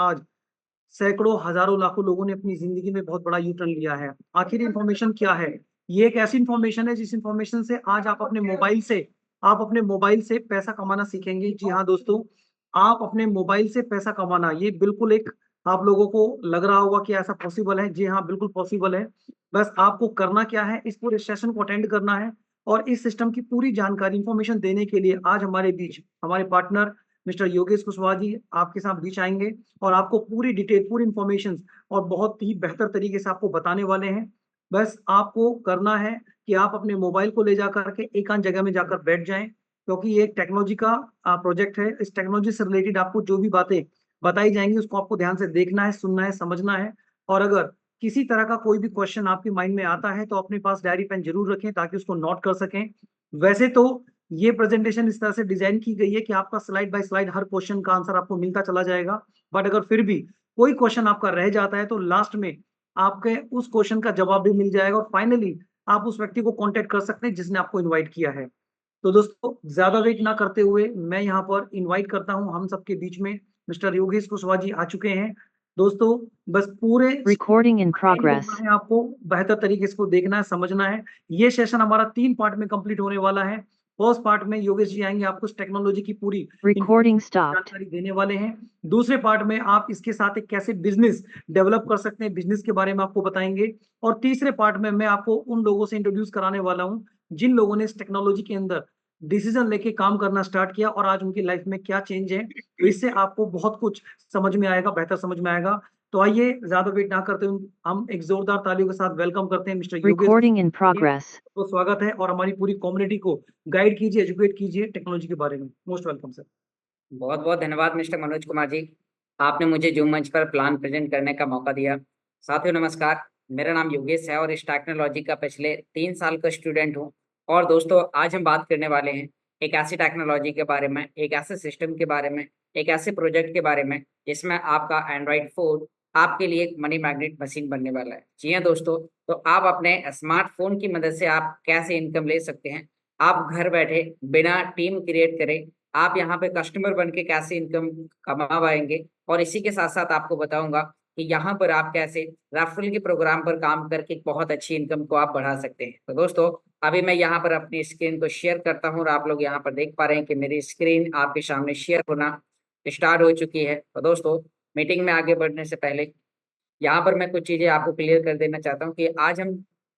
आज सैकड़ों हजारों लाखों लोगों ने अपनी जिंदगी में बहुत बड़ा यू टर्न लिया है। आखिर इंफॉर्मेशन क्या है? ये एक ऐसी इंफॉर्मेशन है जिस इंफॉर्मेशन से आज आप अपने मोबाइल से पैसा कमाना सीखेंगे। जी हाँ दोस्तों, आप अपने मोबाइल से पैसा कमाना, ये बिल्कुल एक, आप लोगों को लग रहा होगा कि ऐसा पॉसिबल है। जी हाँ, बिल्कुल पॉसिबल है। बस आपको करना क्या है, इस पूरे सेशन को अटेंड करना है और इस सिस्टम की पूरी जानकारी इंफॉर्मेशन देने के लिए आज हमारे बीच हमारे पार्टनर मिस्टर योगेश कुशवाहा जी आपके साथ बीच आएंगे और आपको पूरी डिटेल, पूरी इंफॉर्मेशन और बहुत ही बेहतर तरीके से आपको बताने वाले हैं। बस आपको करना है कि आप अपने मोबाइल को ले जाकर के एकांत जगह में जाकर बैठ जाएं, क्योंकि ये एक टेक्नोलॉजी का प्रोजेक्ट है। इस टेक्नोलॉजी से रिलेटेड आपको जो भी बातें बताई जाएंगी उसको आपको ध्यान से देखना है, सुनना है, समझना है। और अगर किसी तरह का कोई भी क्वेश्चन आपके माइंड में आता है तो अपने पास डायरी पेन जरूर रखें ताकि उसको नोट कर सकें। वैसे तो ये प्रेजेंटेशन इस तरह से डिजाइन की गई है कि आपका स्लाइड बाय स्लाइड हर क्वेश्चन का आंसर आपको मिलता चला जाएगा। बट अगर फिर भी कोई क्वेश्चन आपका रह जाता है तो लास्ट में आपके उस क्वेश्चन का जवाब भी मिल जाएगा और फाइनली आप उस व्यक्ति को कांटेक्ट कर सकते हैं जिसने आपको इनवाइट किया है। तो दोस्तों, ज्यादा वेट ना करते हुए मैं यहाँ पर इनवाइट करता हूँ, हम सबके बीच में मिस्टर योगेश कुशवाहा जी आ चुके हैं। दोस्तों, बस पूरे Recording in अटेंड करना progress. है, आपको बेहतर तरीके से इसको देखना है, समझना है। ये सेशन हमारा 3 पार्ट में कंप्लीट होने वाला है। फर्स्ट पार्ट में योगेश जी आएंगे, आपको इस टेक्नोलॉजी की पूरी Recording इंफॉर्मेशन, stopped. जानकारी देने वाले हैं। दूसरे पार्ट में आप इसके साथ एक कैसे बिजनेस डेवलप कर सकते हैं, बिजनेस के बारे में आपको बताएंगे। और तीसरे पार्ट में मैं आपको उन लोगों से इंट्रोड्यूस कराने वाला हूँ जिन लोगों ने इस टेक्नोलॉजी के अंदर डिसीजन लेके काम करना स्टार्ट किया और आज उनकी लाइफ में क्या चेंज है। तो इससे आपको बहुत कुछ समझ में आएगा, बेहतर समझ में आएगा। तो आइए, ज्यादा वेट ना करते हुए हम एक जोरदार तालियों के साथ वेलकम करते हैं mister Yogesh Recording in ji. progress. तो स्वागत है और हमारी पूरी कम्युनिटी को गाइड कीजिए, एजुकेट कीजिए टेक्नोलॉजी के बारे में। Most welcome sir. बहुत बहुत धन्यवाद मिस्टर मनोज कुमार जी। आपने मुझे जूम मंच पर प्लान प्रेजेंट करने का मौका दिया। साथियों नमस्कार, मेरा नाम योगेश है और इस टेक्नोलॉजी का पिछले 3 साल का स्टूडेंट हूँ। और दोस्तों, आज हम बात करने वाले हैं एक ऐसी टेक्नोलॉजी के बारे में, एक ऐसे सिस्टम के बारे में, एक ऐसे प्रोजेक्ट के बारे में जिसमें आपका एंड्रॉइड फोन आपके लिए एक मनी मैग्नेट मशीन बनने वाला है। जी हाँ दोस्तों, तो आप अपने स्मार्टफोन की मदद से आप कैसे इनकम ले सकते हैं। आप घर बैठे बिना टीम क्रिएट करे आप यहाँ पे कस्टमर बन के कैसे इनकम कमा पाएंगे। और इसी के साथ साथ आपको बताऊंगा कि यहाँ पर आप कैसे रेफरल के प्रोग्राम पर काम करके बहुत अच्छी इनकम को आप बढ़ा सकते हैं। तो दोस्तों, अभी मैं यहाँ पर अपनी स्क्रीन को शेयर करता हूँ और आप लोग यहाँ पर देख पा रहे हैं कि मेरी स्क्रीन आपके सामने शेयर होना स्टार्ट हो चुकी है। तो दोस्तों, मीटिंग में आगे बढ़ने से पहले यहाँ पर मैं कुछ चीजें आपको क्लियर कर देना चाहता हूँ कि आज हम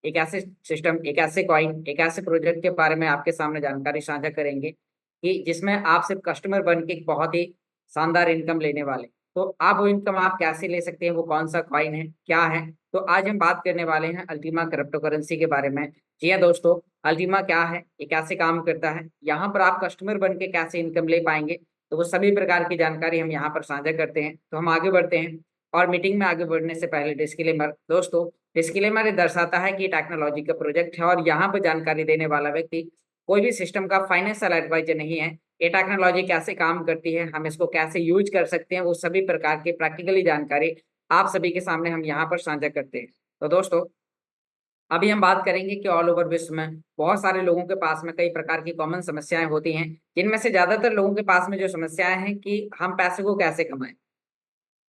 एक ऐसे सिस्टम, एक ऐसे कॉइन, एक ऐसे प्रोजेक्ट के बारे में आपके सामने जानकारी साझा करेंगे कि जिसमें आप सिर्फ कस्टमर बन के एक बहुत ही शानदार इनकम लेने वाले। तो आप वो इनकम आप कैसे ले सकते हैं, वो कौन सा कॉइन है, क्या है। तो आज हम बात करने वाले हैं अल्टीमा क्रिप्टो करेंसी के बारे में। जी हाँ दोस्तों, अल्टीमा क्या है, ये कैसे काम करता है, यहाँ पर आप कस्टमर बन के कैसे इनकम ले पाएंगे, तो वो सभी प्रकार की जानकारी हम यहाँ पर साझा करते हैं। तो हम आगे बढ़ते हैं। और मीटिंग में आगे बढ़ने से पहले डिस्क्लेमर दोस्तों, डिस्क्लेमर ये दर्शाता है कि टेक्नोलॉजी का प्रोजेक्ट है और यहाँ पर जानकारी देने वाला व्यक्ति कोई भी सिस्टम का फाइनेंशियल एडवाइजर नहीं है। ये टेक्नोलॉजी कैसे काम करती है, हम इसको कैसे यूज कर सकते हैं, वो सभी प्रकार की प्रैक्टिकली जानकारी आप सभी के सामने हम यहाँ पर साझा करते हैं। तो दोस्तों, अभी हम बात करेंगे कि ऑल ओवर विश्व में बहुत सारे लोगों के पास में कई प्रकार की कॉमन समस्याएं होती हैं, जिनमें से ज्यादातर लोगों के पास में जो समस्याएं हैं कि हम पैसे को कैसे कमाएं,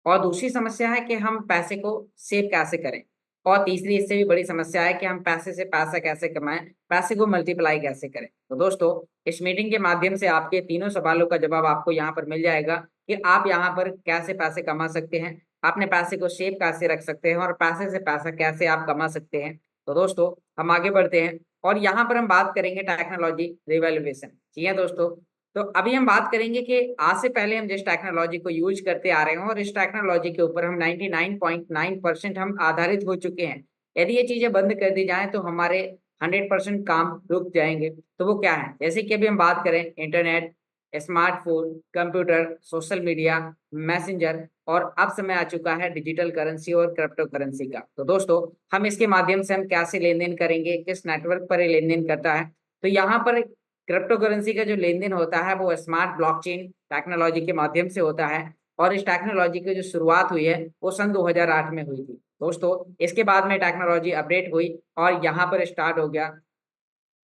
और दूसरी समस्या है कि हम पैसे को सेव कैसे करें, और तीसरी इससे भी बड़ी समस्या है कि हम पैसे से पैसा कैसे कमाएं, पैसे को मल्टीप्लाई कैसे करें। तो दोस्तों, इस मीटिंग के माध्यम से आपके तीनों सवालों का जवाब आपको यहाँ पर मिल जाएगा कि आप यहाँ पर कैसे पैसे कमा सकते हैं, अपने पैसे को सेव कैसे रख सकते हैं, और पैसे से पैसा कैसे आप कमा सकते हैं। तो दोस्तों, हम आगे बढ़ते हैं और यहाँ पर हम बात करेंगे टेक्नोलॉजी रिवैल्यूएशन। जी हाँ दोस्तों, तो अभी हम बात करेंगे कि आज से पहले हम जिस टेक्नोलॉजी को यूज करते आ रहे हैं और इस टेक्नोलॉजी के ऊपर हम 99.9% हम आधारित हो चुके हैं, यदि ये चीजें बंद कर दी जाएं तो हमारे 100% काम रुक जाएंगे। तो वो क्या है, जैसे कि अभी हम बात करें internet, smartphone, computer, social media, messenger, और अब समय आ चुका है डिजिटल करेंसी और क्रिप्टो करेंसी का। तो दोस्तों, हम इसके माध्यम से हम कैसे लेन देन करेंगे, किस नेटवर्क पर ये लेन देन करता है। तो यहाँ पर क्रिप्टो करेंसी का जो लेन देन होता है वो स्मार्ट ब्लॉकचेन टेक्नोलॉजी के माध्यम से होता है, और इस टेक्नोलॉजी की जो शुरुआत हुई है वो सन 2008 में हुई थी। दोस्तों, इसके बाद में टेक्नोलॉजी अपडेट हुई और यहाँ पर स्टार्ट हो गया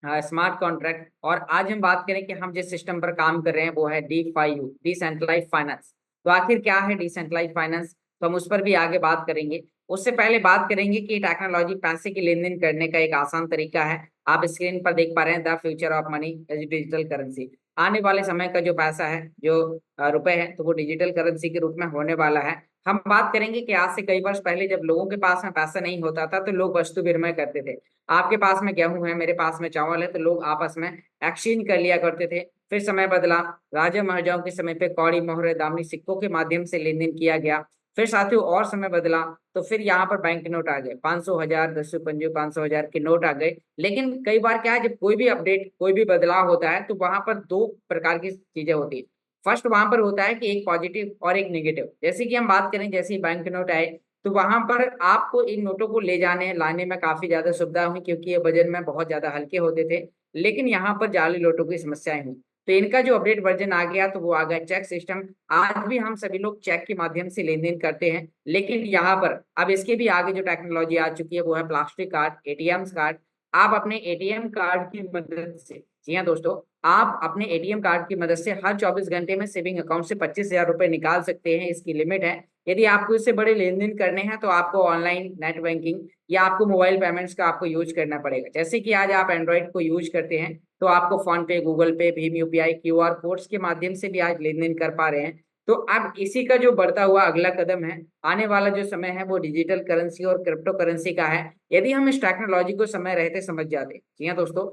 स्मार्ट कॉन्ट्रैक्ट। और आज हम बात करें कि हम जिस सिस्टम पर काम कर रहे हैं वो है डी फाइव, डिसेंट्रलाइज फाइनेंस। तो आखिर क्या है डिसेंट्रलाइज फाइनेंस, तो हम उस पर भी आगे बात करेंगे। उससे पहले बात करेंगे कि टेक्नोलॉजी पैसे की लेन देन करने का एक आसान तरीका है। आप स्क्रीन पर देख पा रहे हैं the future of money is digital currency. आने वाले समय का जो पैसा है, जो रुपए है, तो वो डिजिटल करेंसी के रूप में होने वाला है। हम बात करेंगे कि आज से कई वर्ष पहले जब लोगों के पास में पैसा नहीं होता था तो लोग वस्तु विनिमय करते थे। आपके पास में गेहूं है, मेरे पास में चावल है, तो लोग आपस में एक्सचेंज कर लिया करते थे। फिर समय बदला, राजा महाराजाओं के समय पे कौड़ी मोहर दामनी सिक्कों के माध्यम से लेन देन किया गया। फिर साथियों और समय बदला तो फिर यहाँ पर बैंक नोट आ गए, 500 हजार 10 रुपये 500 हजार के नोट आ गए। लेकिन कई बार क्या है, जब कोई भी अपडेट कोई भी बदलाव होता है तो वहां पर दो प्रकार की चीजें होती है। फर्स्ट वहां पर होता है कि एक पॉजिटिव और एक नेगेटिव। जैसे कि हम बात करें, जैसे ही बैंक नोट आए तो वहां पर आपको इन नोटों को ले जाने लाने में काफी ज्यादा सुविधा हुई, क्योंकि ये वजन में बहुत ज्यादा हल्के होते थे। लेकिन यहाँ पर जाली नोटों की समस्याएं हुई, तो इनका जो अपडेट वर्जन आ गया तो वो आ गया चेक सिस्टम। आज भी हम सभी लोग चेक के माध्यम से लेन देन करते हैं। लेकिन यहाँ पर अब इसके भी आगे जो टेक्नोलॉजी आ चुकी है वो है प्लास्टिक कार्ड, एटीएम कार्ड। आप अपने एटीएम कार्ड की मदद से, जी हाँ दोस्तों, आप अपने एटीएम कार्ड की मदद से हर 24 घंटे में सेविंग अकाउंट से 25,000 रुपए निकाल सकते हैं। इसकी लिमिट है। यदि आपको इससे बड़े लेन देन करने हैं तो आपको ऑनलाइन नेट बैंकिंग या आपको मोबाइल पेमेंट्स का आपको यूज करना पड़ेगा। जैसे कि आज आप एंड्रॉइड को यूज करते हैं तो आपको फोन पे, गूगल पे, भीम यूपीआई, क्यूआर कोड्स के माध्यम से भी आज लेन देन कर पा रहे हैं। तो अब इसी का जो बढ़ता हुआ अगला कदम है, आने वाला जो समय है वो डिजिटल करेंसी और क्रिप्टो करेंसी का है। यदि हम इस टेक्नोलॉजी को समय रहते समझ जाते, जी हाँ दोस्तों,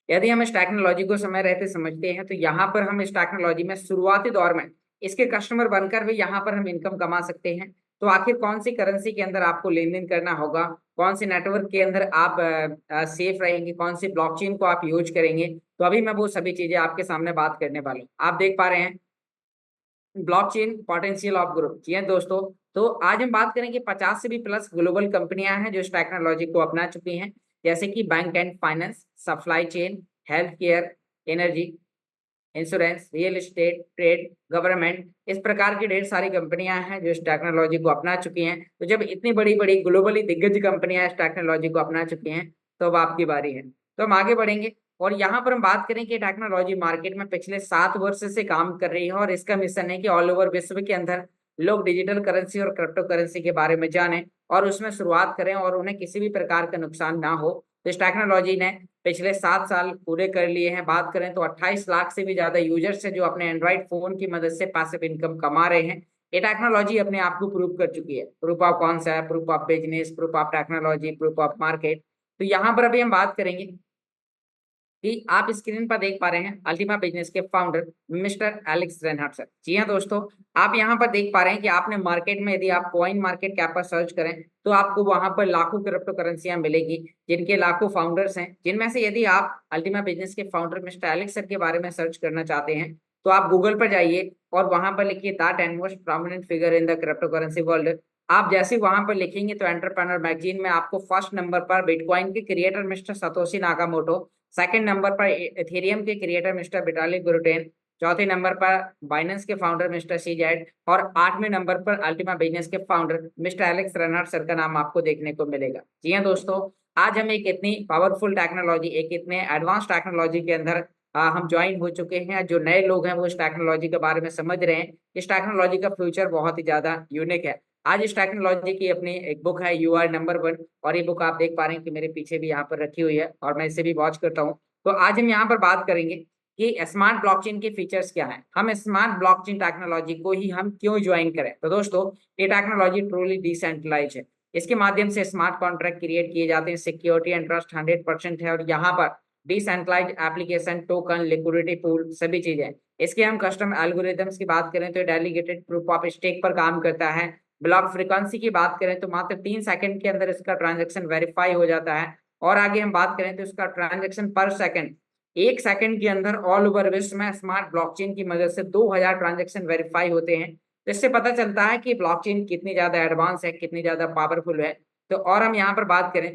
यदि हम इस टेक्नोलॉजी को समय रहते समझते हैं तो यहाँ पर हम इस टेक्नोलॉजी में शुरुआती दौर में इसके कस्टमर बनकर भी यहाँ पर हम इनकम कमा सकते हैं। तो आखिर कौन सी करेंसी के अंदर आपको लेन देन करना होगा, कौन से नेटवर्क के अंदर आप सेफ रहेंगे, कौन सी ब्लॉकचेन को आप यूज करेंगे, तो अभी मैं वो सभी चीजें आपके सामने बात करने वाला हूँ। आप देख पा रहे हैं ब्लॉकचेन पोटेंशियल ऑफ ग्रोथ। जी हाँ दोस्तों, तो आज हम बात करेंगे 50 से भी प्लस ग्लोबल कंपनियां हैं जो इस टेक्नोलॉजी को अपना चुकी हैं। जैसे कि bank and finance, supply chain, health care, energy, insurance, real estate, trade, government, इस प्रकार की ढेर सारी कंपनियां हैं जो इस टेक्नोलॉजी को अपना चुकी हैं। तो जब इतनी बड़ी बड़ी ग्लोबली दिग्गज कंपनियां इस टेक्नोलॉजी को अपना चुकी हैं तो अब आपकी बारी है। तो हम आगे बढ़ेंगे और यहाँ पर हम बात करें कि टेक्नोलॉजी मार्केट में पिछले 7 वर्ष से काम कर रही है और इसका मिशन है कि ऑल ओवर विश्व के अंदर लोग डिजिटल करेंसी और क्रिप्टो करेंसी के बारे में जानें और उसमें शुरुआत करें और उन्हें किसी भी प्रकार का नुकसान ना हो। तो इस टेक्नोलॉजी ने पिछले 7 साल पूरे कर लिए हैं। बात करें तो 28 लाख से भी ज्यादा यूजर्स हैं जो अपने एंड्रॉइड फोन की मदद से पैसिव इनकम कमा रहे हैं। ये टेक्नोलॉजी अपने आप को प्रूव कर चुकी है। प्रूफ ऑफ कौन सा है? Proof of business, proof of technology, proof of market. तो यहाँ पर अभी हम बात करेंगे कि आप स्क्रीन पर देख पा रहे हैं अल्टीमा बिजनेस के founder mister Alex Reinhart sir. जी हाँ दोस्तों, आप यहाँ पर देख पा रहे हैं कि आपने मार्केट में, यदि आप कॉइन मार्केट कैप पर सर्च करें तो आपको वहां पर लाखों क्रिप्टो करेंसियां मिलेगी जिनके लाखों फाउंडर्स हैं। जिनमें से यदि आप अल्टीमा बिजनेस के फाउंडर मिस्टर एलेक्स सर के बारे में सर्च करना चाहते हैं तो आप गूगल पर जाइए और वहां पर लिखिए the 10 most prominent figure in the crypto currency world. आप जैसे ही वहां पर लिखेंगे तो एंटरप्रेन्योर मैगजीन में आपको फर्स्ट नंबर पर बिटकॉइन के creator mister Satoshi Nakamoto, second number पर एथेरियम के क्रिएटर मिस्टर विटालिक बुटेरिन, चौथे नंबर पर बाइनेंस के फाउंडर मिस्टर सीजेड और 8वें नंबर पर अल्टीमा बिजनेस के founder mister Alex Reinhart sir का नाम आपको देखने को मिलेगा। जी हाँ दोस्तों, आज हम एक इतनी पावरफुल टेक्नोलॉजी, एक इतने एडवांस टेक्नोलॉजी के अंदर हम ज्वाइन हो चुके हैं। जो नए लोग हैं वो इस टेक्नोलॉजी के बारे में समझ रहे हैं। इस टेक्नोलॉजी का फ्यूचर बहुत ही ज्यादा यूनिक है। आज इस टेक्नोलॉजी की अपनी एक बुक है यू आर नंबर वन, और ये बुक आप देख पा रहे हैं कि मेरे पीछे भी यहाँ पर रखी हुई है और मैं इसे भी वॉच करता हूँ। तो आज हम यहाँ पर बात करेंगे कि स्मार्ट ब्लॉकचेन के फीचर्स क्या हैं, हम स्मार्ट ब्लॉकचेन टेक्नोलॉजी को ही हम क्यों ज्वाइन करें। तो दोस्तों, ये टेक्नोलॉजी ट्रूली डिसेंट्रलाइज है। इसके माध्यम से स्मार्ट कॉन्ट्रैक्ट क्रिएट किए जाते हैं, सिक्योरिटी एंड ट्रस्ट 100% है और यहाँ पर decentralize application, token, liquidity pool, सभी चीजें। इसके हम कस्टम एल्गोरिथम्स की बात करें तो डेलीगेटेड प्रूफ ऑफ स्टेक पर काम करता है। ब्लॉक फ्रीक्वेंसी की बात करें तो मात्र 3 सेकंड के अंदर इसका ट्रांजैक्शन वेरीफाई हो जाता है। और आगे हम बात करें तो इसका ट्रांजैक्शन पर सेकंड, 1 सेकंड के अंदर ऑल ओवर विश्व में स्मार्ट ब्लॉकचेन की मदद से 2000 ट्रांजैक्शन वेरीफाई होते हैं। तो इससे पता चलता है कि ब्लॉकचेन कितनी ज्यादा एडवांस है, कितनी ज्यादा पावरफुल है। तो और हम यहाँ पर बात करें,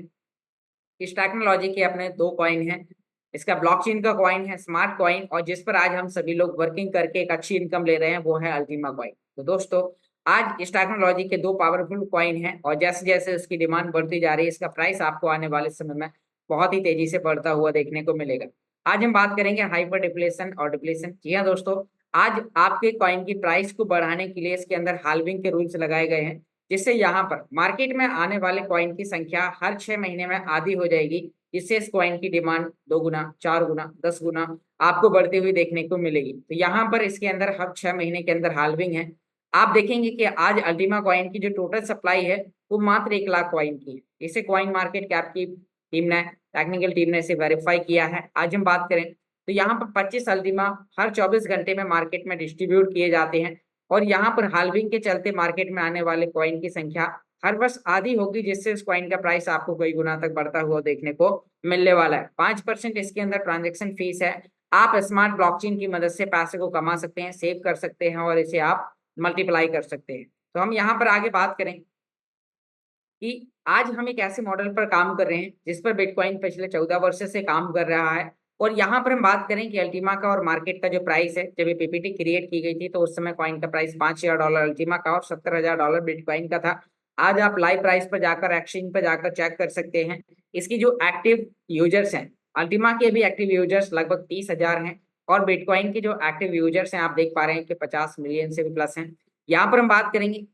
इस टेक्नोलॉजी के अपने 2 कॉइन हैं। इसका ब्लॉकचेन का कॉइन है स्मार्ट कॉइन, और जिस पर आज हम सभी लोग वर्किंग करके एक अच्छी इनकम ले रहे हैं वो है अल्टीमा कॉइन। तो दोस्तों, आज इस टेक्नोलॉजी के 2 पावरफुल कॉइन हैं और जैसे जैसे उसकी डिमांड बढ़ती जा रही है इसका प्राइस आपको आने वाले समय में बहुत ही तेजी से बढ़ता हुआ देखने को मिलेगा। आज हम बात करेंगे हाइपर डिफ्लेशन और डिप्लेशन। जी हाँ दोस्तों, आज आपके कॉइन की प्राइस को बढ़ाने के लिए इसके अंदर हाल्विंग के रूल्स लगाए गए हैं, जिससे यहाँ पर मार्केट में आने वाले कॉइन की संख्या हर 6 महीने में आधी हो जाएगी, जिससे इस कॉइन की डिमांड 2 गुना, 4 गुना, 10 गुना आपको बढ़ती हुई देखने को मिलेगी। तो यहाँ पर इसके अंदर हर 6 महीने के अंदर हाल्विंग है। आप देखेंगे कि आज अल्टीमा कॉइन की जो टोटल सप्लाई है वो मात्र 1 लाख कॉइन की है। इसे कॉइन मार्केट कैप की टीम ने, टेक्निकल टीम ने इसे वेरीफाई किया है। आज हम बात करें तो यहाँ पर 25 अल्टीमा हर 24 घंटे में मार्केट में डिस्ट्रीब्यूट किए जाते हैं, और यहाँ पर हाल्विंग के चलते मार्केट में आने वाले कॉइन की संख्या हर वर्ष आधी होगी, जिससे उस कॉइन का प्राइस आपको कई गुना तक बढ़ता हुआ देखने को मिलने वाला है। 5% इसके अंदर ट्रांजेक्शन फीस है। आप स्मार्ट ब्लॉकचेन की मदद से पैसे को कमा सकते हैं, सेव कर सकते हैं और इसे आप मल्टीप्लाई कर सकते हैं। तो हम यहाँ पर आगे बात करें कि आज हम एक ऐसे मॉडल पर काम कर रहे हैं जिस पर बिटकॉइन पिछले 14 वर्ष से काम कर रहा है। और यहाँ पर हम बात करें कि अल्टीमा का और मार्केट का जो प्राइस है, जब ये पीपीटी क्रिएट की गई थी तो उस समय कॉइन का प्राइस $5,000 अल्टीमा का और $70,000 बिटकॉइन का था। आज आप लाइव प्राइस पर जाकर, एक्सचेंज पर जाकर चेक कर सकते हैं। इसकी जो एक्टिव यूजर्स हैं, अल्टीमा के भी एक्टिव यूजर्स लगभग 30,000 हैं, और बिटकॉइन के जो एक्टिव यूजर्स हैं आप देख पा रहे हैं कि 50 मिलियन से भी प्लस हैं। यहाँ पर हम बात करेंगे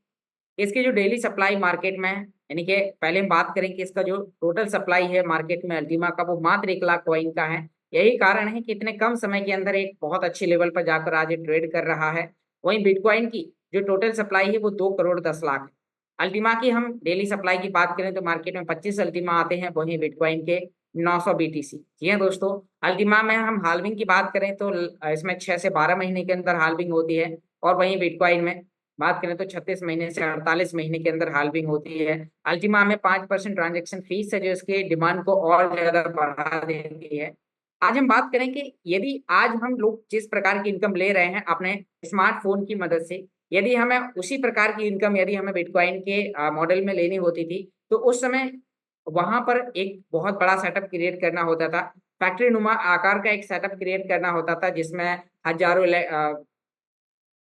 इसकी जो डेली सप्लाई मार्केट में है, यानी कि पहले हम बात करें कि इसका जो टोटल सप्लाई है मार्केट में अल्टीमा का, वो मात्र 1 लाख कॉइन का है। यही कारण है कि इतने कम समय के अंदर एक बहुत अच्छे लेवल पर जाकर आज ये ट्रेड कर रहा है। वहीं बिटकॉइन की जो टोटल सप्लाई है वो 2 करोड़ 10 लाख है। अल्टीमा की हम डेली सप्लाई की बात करें तो मार्केट में 25 अल्टीमा आते हैं, वहीं बिटकॉइन के 900 बीटीसी। जी हाँ दोस्तों, अल्टीमा में हम हाल्विंग की बात करें तो इसमें 6 से 12 महीने के अंदर हाल्विंग होती है, और वहीं बिटकॉइन में बात करें तो 36 महीने से 48 महीने के अंदर हाल्विंग होती है। अल्टीमा में 5% ट्रांजैक्शन फीस है, जो इसके डिमांड को और ज्यादा बढ़ा देती है। आज हम बात करें कि यदि आज हम लोग जिस प्रकार की इनकम ले रहे हैं अपने स्मार्टफोन की मदद से, यदि हमें उसी प्रकार की इनकम यदि हमें बिटकॉइन के मॉडल में लेनी होती थी, तो उस समय वहां पर एक बहुत बड़ा सेटअप क्रिएट करना होता था। फैक्ट्री नुमा आकार का एक सेटअप क्रिएट करना होता था, जिसमें हजारों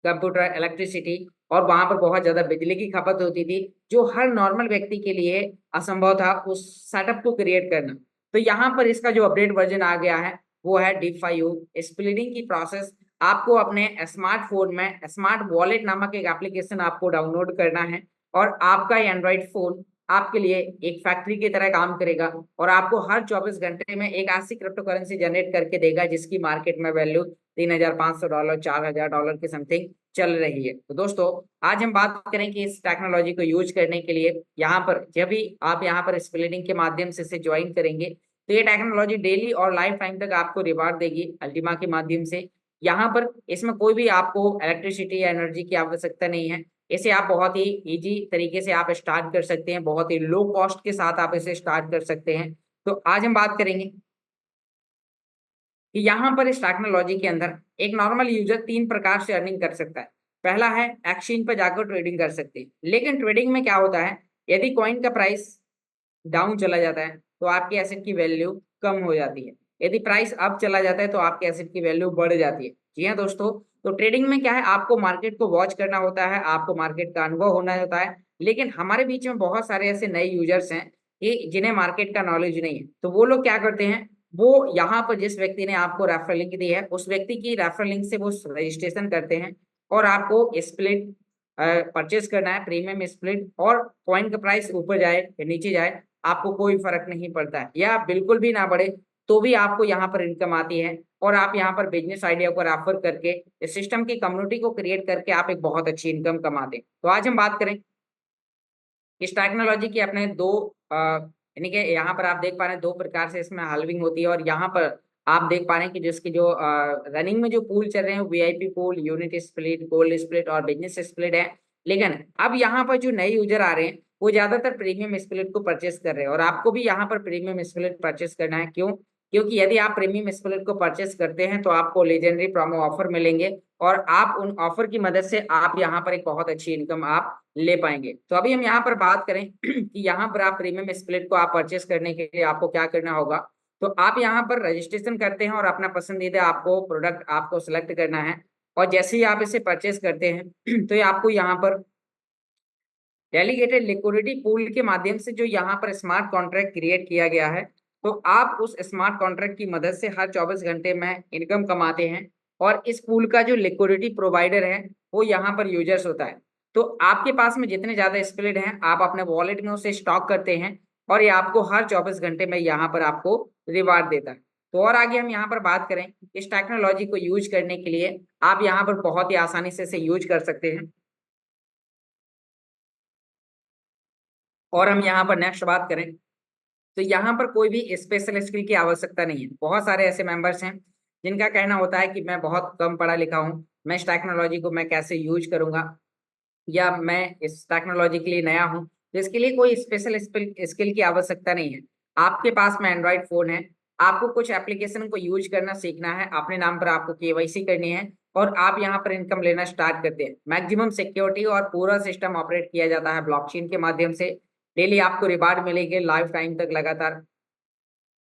कंप्यूटर, इलेक्ट्रिसिटी, और वहां पर बहुत ज्यादा बिजली की खपत होती थी, जो हर नॉर्मल व्यक्ति के लिए असंभव था उस सेटअप को क्रिएट करना। तो यहाँ पर इसका जो अपडेट वर्जन आ गया है वो है DeFi। स्प्लिटिंग की प्रोसेस आपको अपने स्मार्टफोन में स्मार्ट वॉलेट नामक एक एप्लीकेशन आपको डाउनलोड करना है, और आपका एंड्रॉइड फोन आपके लिए एक फैक्ट्री की तरह काम करेगा, और आपको हर 24 घंटे में एक ऐसी क्रिप्टो करेंसी जनरेट करके देगा जिसकी मार्केट में वैल्यू $3,500, $4,000 के समथिंग चल रही है। तो दोस्तों, आज हम बात करें कि इस टेक्नोलॉजी को यूज करने के लिए यहाँ पर जब भी आप यहाँ पर स्प्लिटिंग के माध्यम से इसे ज्वाइन करेंगे तो ये टेक्नोलॉजी डेली और लाइफ टाइम तक आपको रिवार्ड देगी अल्टीमा के माध्यम से। यहाँ पर इसमें कोई भी आपको इलेक्ट्रिसिटी या एनर्जी की आवश्यकता नहीं है। इसे आप बहुत ही इजी तरीके से आप स्टार्ट कर सकते हैं, बहुत ही लो कॉस्ट के साथ आप इसे स्टार्ट कर सकते हैं। तो आज हम बात करेंगे कि यहाँ पर इस टेक्नोलॉजी के अंदर एक नॉर्मल यूजर 3 प्रकार से अर्निंग कर सकता है। पहला है एक्सचेंज पर जाकर ट्रेडिंग कर सकते हैं, लेकिन ट्रेडिंग में क्या होता है, यदि कॉइन का प्राइस डाउन चला जाता है तो आपके एसेट की वैल्यू कम हो जाती है, यदि प्राइस अप चला जाता है तो आपके एसेट की वैल्यू बढ़ जाती है। जी हाँ दोस्तों, तो ट्रेडिंग में क्या है, आपको मार्केट को वॉच करना होता है, आपको मार्केट का अनुभव होना होता है। लेकिन हमारे बीच में बहुत सारे ऐसे नए यूजर्स हैं कि जिन्हें मार्केट का नॉलेज नहीं है, तो वो लोग क्या करते हैं, वो यहाँ पर जिस व्यक्ति ने आपको रेफरल लिंक दी है उस व्यक्ति की रेफरल लिंक से वो रजिस्ट्रेशन करते हैं, और आपको स्प्लिट परचेज करना है, प्रीमियम स्प्लिट, और कॉइन का प्राइस ऊपर जाए या नीचे जाए आपको कोई फर्क नहीं पड़ता है, या बिल्कुल भी ना बढ़े तो भी आपको यहाँ पर इनकम आती है, और आप यहाँ पर बिजनेस आइडिया को रेफर करके इस सिस्टम की कम्युनिटी को क्रिएट करके आप एक बहुत अच्छी इनकम कमाते हैं। तो आज हम बात करें इस टेक्नोलॉजी के अपने दो यानी कि यहाँ पर आप देख पा रहे हैं 2 प्रकार से इसमें हाल्विंग होती है, और यहाँ पर आप देख पा रहे हैं कि जिसकी जो रनिंग में जो पूल चल रहे हैं VIP pool, unit split, gold split और बिजनेस स्प्लिट है। लेकिन अब यहाँ पर जो नए यूजर आ रहे हैं वो ज्यादातर प्रीमियम स्प्लिट को परचेस कर रहे हैं, और आपको भी यहाँ पर प्रीमियम स्प्लिट परचेस करना है। क्यों? क्योंकि यदि आप प्रीमियम स्प्लिट को परचेस करते हैं तो आपको लेजेंडरी प्रोमो ऑफर मिलेंगे, और आप उन ऑफर की मदद से आप यहाँ पर एक बहुत अच्छी इनकम आप ले पाएंगे। तो अभी हम यहाँ पर बात करें कि यहाँ पर आप प्रीमियम स्प्लिट को आप परचेस करने के लिए आपको क्या करना होगा। तो आप यहाँ पर रजिस्ट्रेशन करते हैं और अपना पसंदीदा आपको प्रोडक्ट आपको सिलेक्ट करना है, और जैसे ही आप इसे परचेस करते हैं तो ये आपको यहाँ पर डेलीगेटेड लिक्विडिटी पूल के माध्यम से जो यहाँ पर स्मार्ट कॉन्ट्रैक्ट क्रिएट किया गया है, तो आप उस स्मार्ट कॉन्ट्रैक्ट की मदद से हर 24 घंटे में इनकम कमाते हैं, और इस पूल का जो लिक्विडिटी प्रोवाइडर है वो यहाँ पर यूजर्स होता है। तो आपके पास में जितने ज्यादा स्प्लिट हैं आप अपने वॉलेट में उसे स्टॉक करते हैं और ये आपको हर 24 घंटे में यहाँ पर आपको रिवार्ड देता है। तो और आगे हम यहाँ पर बात करें, इस टेक्नोलॉजी को यूज करने के लिए आप यहाँ पर बहुत ही आसानी से इसे यूज कर सकते हैं। और हम यहाँ पर नेक्स्ट बात करें तो यहाँ पर कोई भी स्पेशल स्किल की आवश्यकता नहीं है। बहुत सारे ऐसे मेंबर्स हैं जिनका कहना होता है कि मैं बहुत कम पढ़ा लिखा हूँ, मैं इस टेक्नोलॉजी को मैं कैसे यूज करूंगा, या मैं इस टेक्नोलॉजी के लिए नया हूँ। तो इसके लिए कोई स्पेशल स्किल की आवश्यकता नहीं है। आपके पास में एंड्रॉइड फोन है, आपको कुछ एप्लीकेशन को यूज करना सीखना है, अपने नाम पर आपको केवाईसी करनी है और आप यहाँ पर इनकम लेना स्टार्ट करते हैं। मैक्सिमम सिक्योरिटी और पूरा सिस्टम ऑपरेट किया जाता है ब्लॉकचेन के माध्यम से। डेली आपको रिवार्ड मिलेंगे लाइफ टाइम तक लगातार।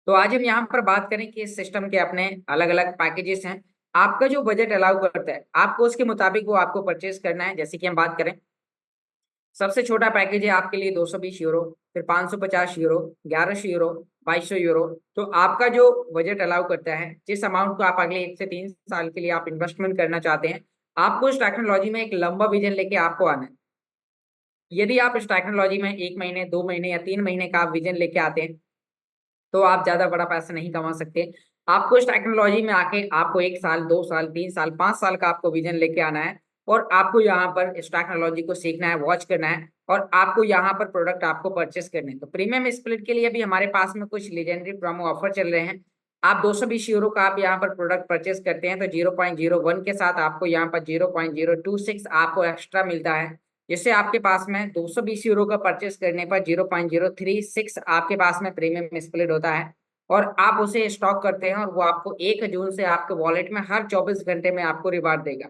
तो आज हम यहाँ पर बात करें कि इस सिस्टम के अपने अलग अलग पैकेजेस हैं। आपका जो बजट अलाउ करता है आपको उसके मुताबिक वो आपको परचेज करना है। जैसे कि हम बात करें, सबसे छोटा पैकेज है आपके लिए 220 यूरो, फिर 550 यूरो, 1100 यूरो, 2200 यूरो। तो आपका जो बजट अलाउ करता है, जिस अमाउंट को आप अगले 1 से 3 साल के लिए आप इन्वेस्टमेंट करना चाहते हैं, आपको इस टेक्नोलॉजी में एक लंबा विजन लेके आपको आना है। यदि आप इस टेक्नोलॉजी में 1 महीने 2 महीने या 3 महीने का आप विजन लेके आते हैं तो आप ज्यादा बड़ा पैसा नहीं कमा सकते। आपको इस टेक्नोलॉजी में आके आपको 1 साल 2 साल 3 साल 5 साल का आपको विजन लेके आना है और आपको यहाँ पर इस टेक्नोलॉजी को सीखना है, वॉच करना है और आपको यहाँ पर प्रोडक्ट आपको परचेस करने हैं। तो प्रीमियम स्प्लिट के लिए भी हमारे पास में कुछ लीजेंडरी प्रोमो ऑफर चल रहे हैं। आप 220 यूरो का आप यहाँ पर प्रोडक्ट परचेस करते हैं तो 0.01 के साथ आपको यहाँ पर 0.026 आपको एक्स्ट्रा मिलता है, जिससे आपके पास में 220 यूरो का परचेस करने पर 0.036 आपके पास में प्रीमियम स्प्लिट होता है और आप उसे स्टॉक करते हैं और वो आपको 1 जून से आपके वॉलेट में हर 24 घंटे में आपको रिवार्ड देगा।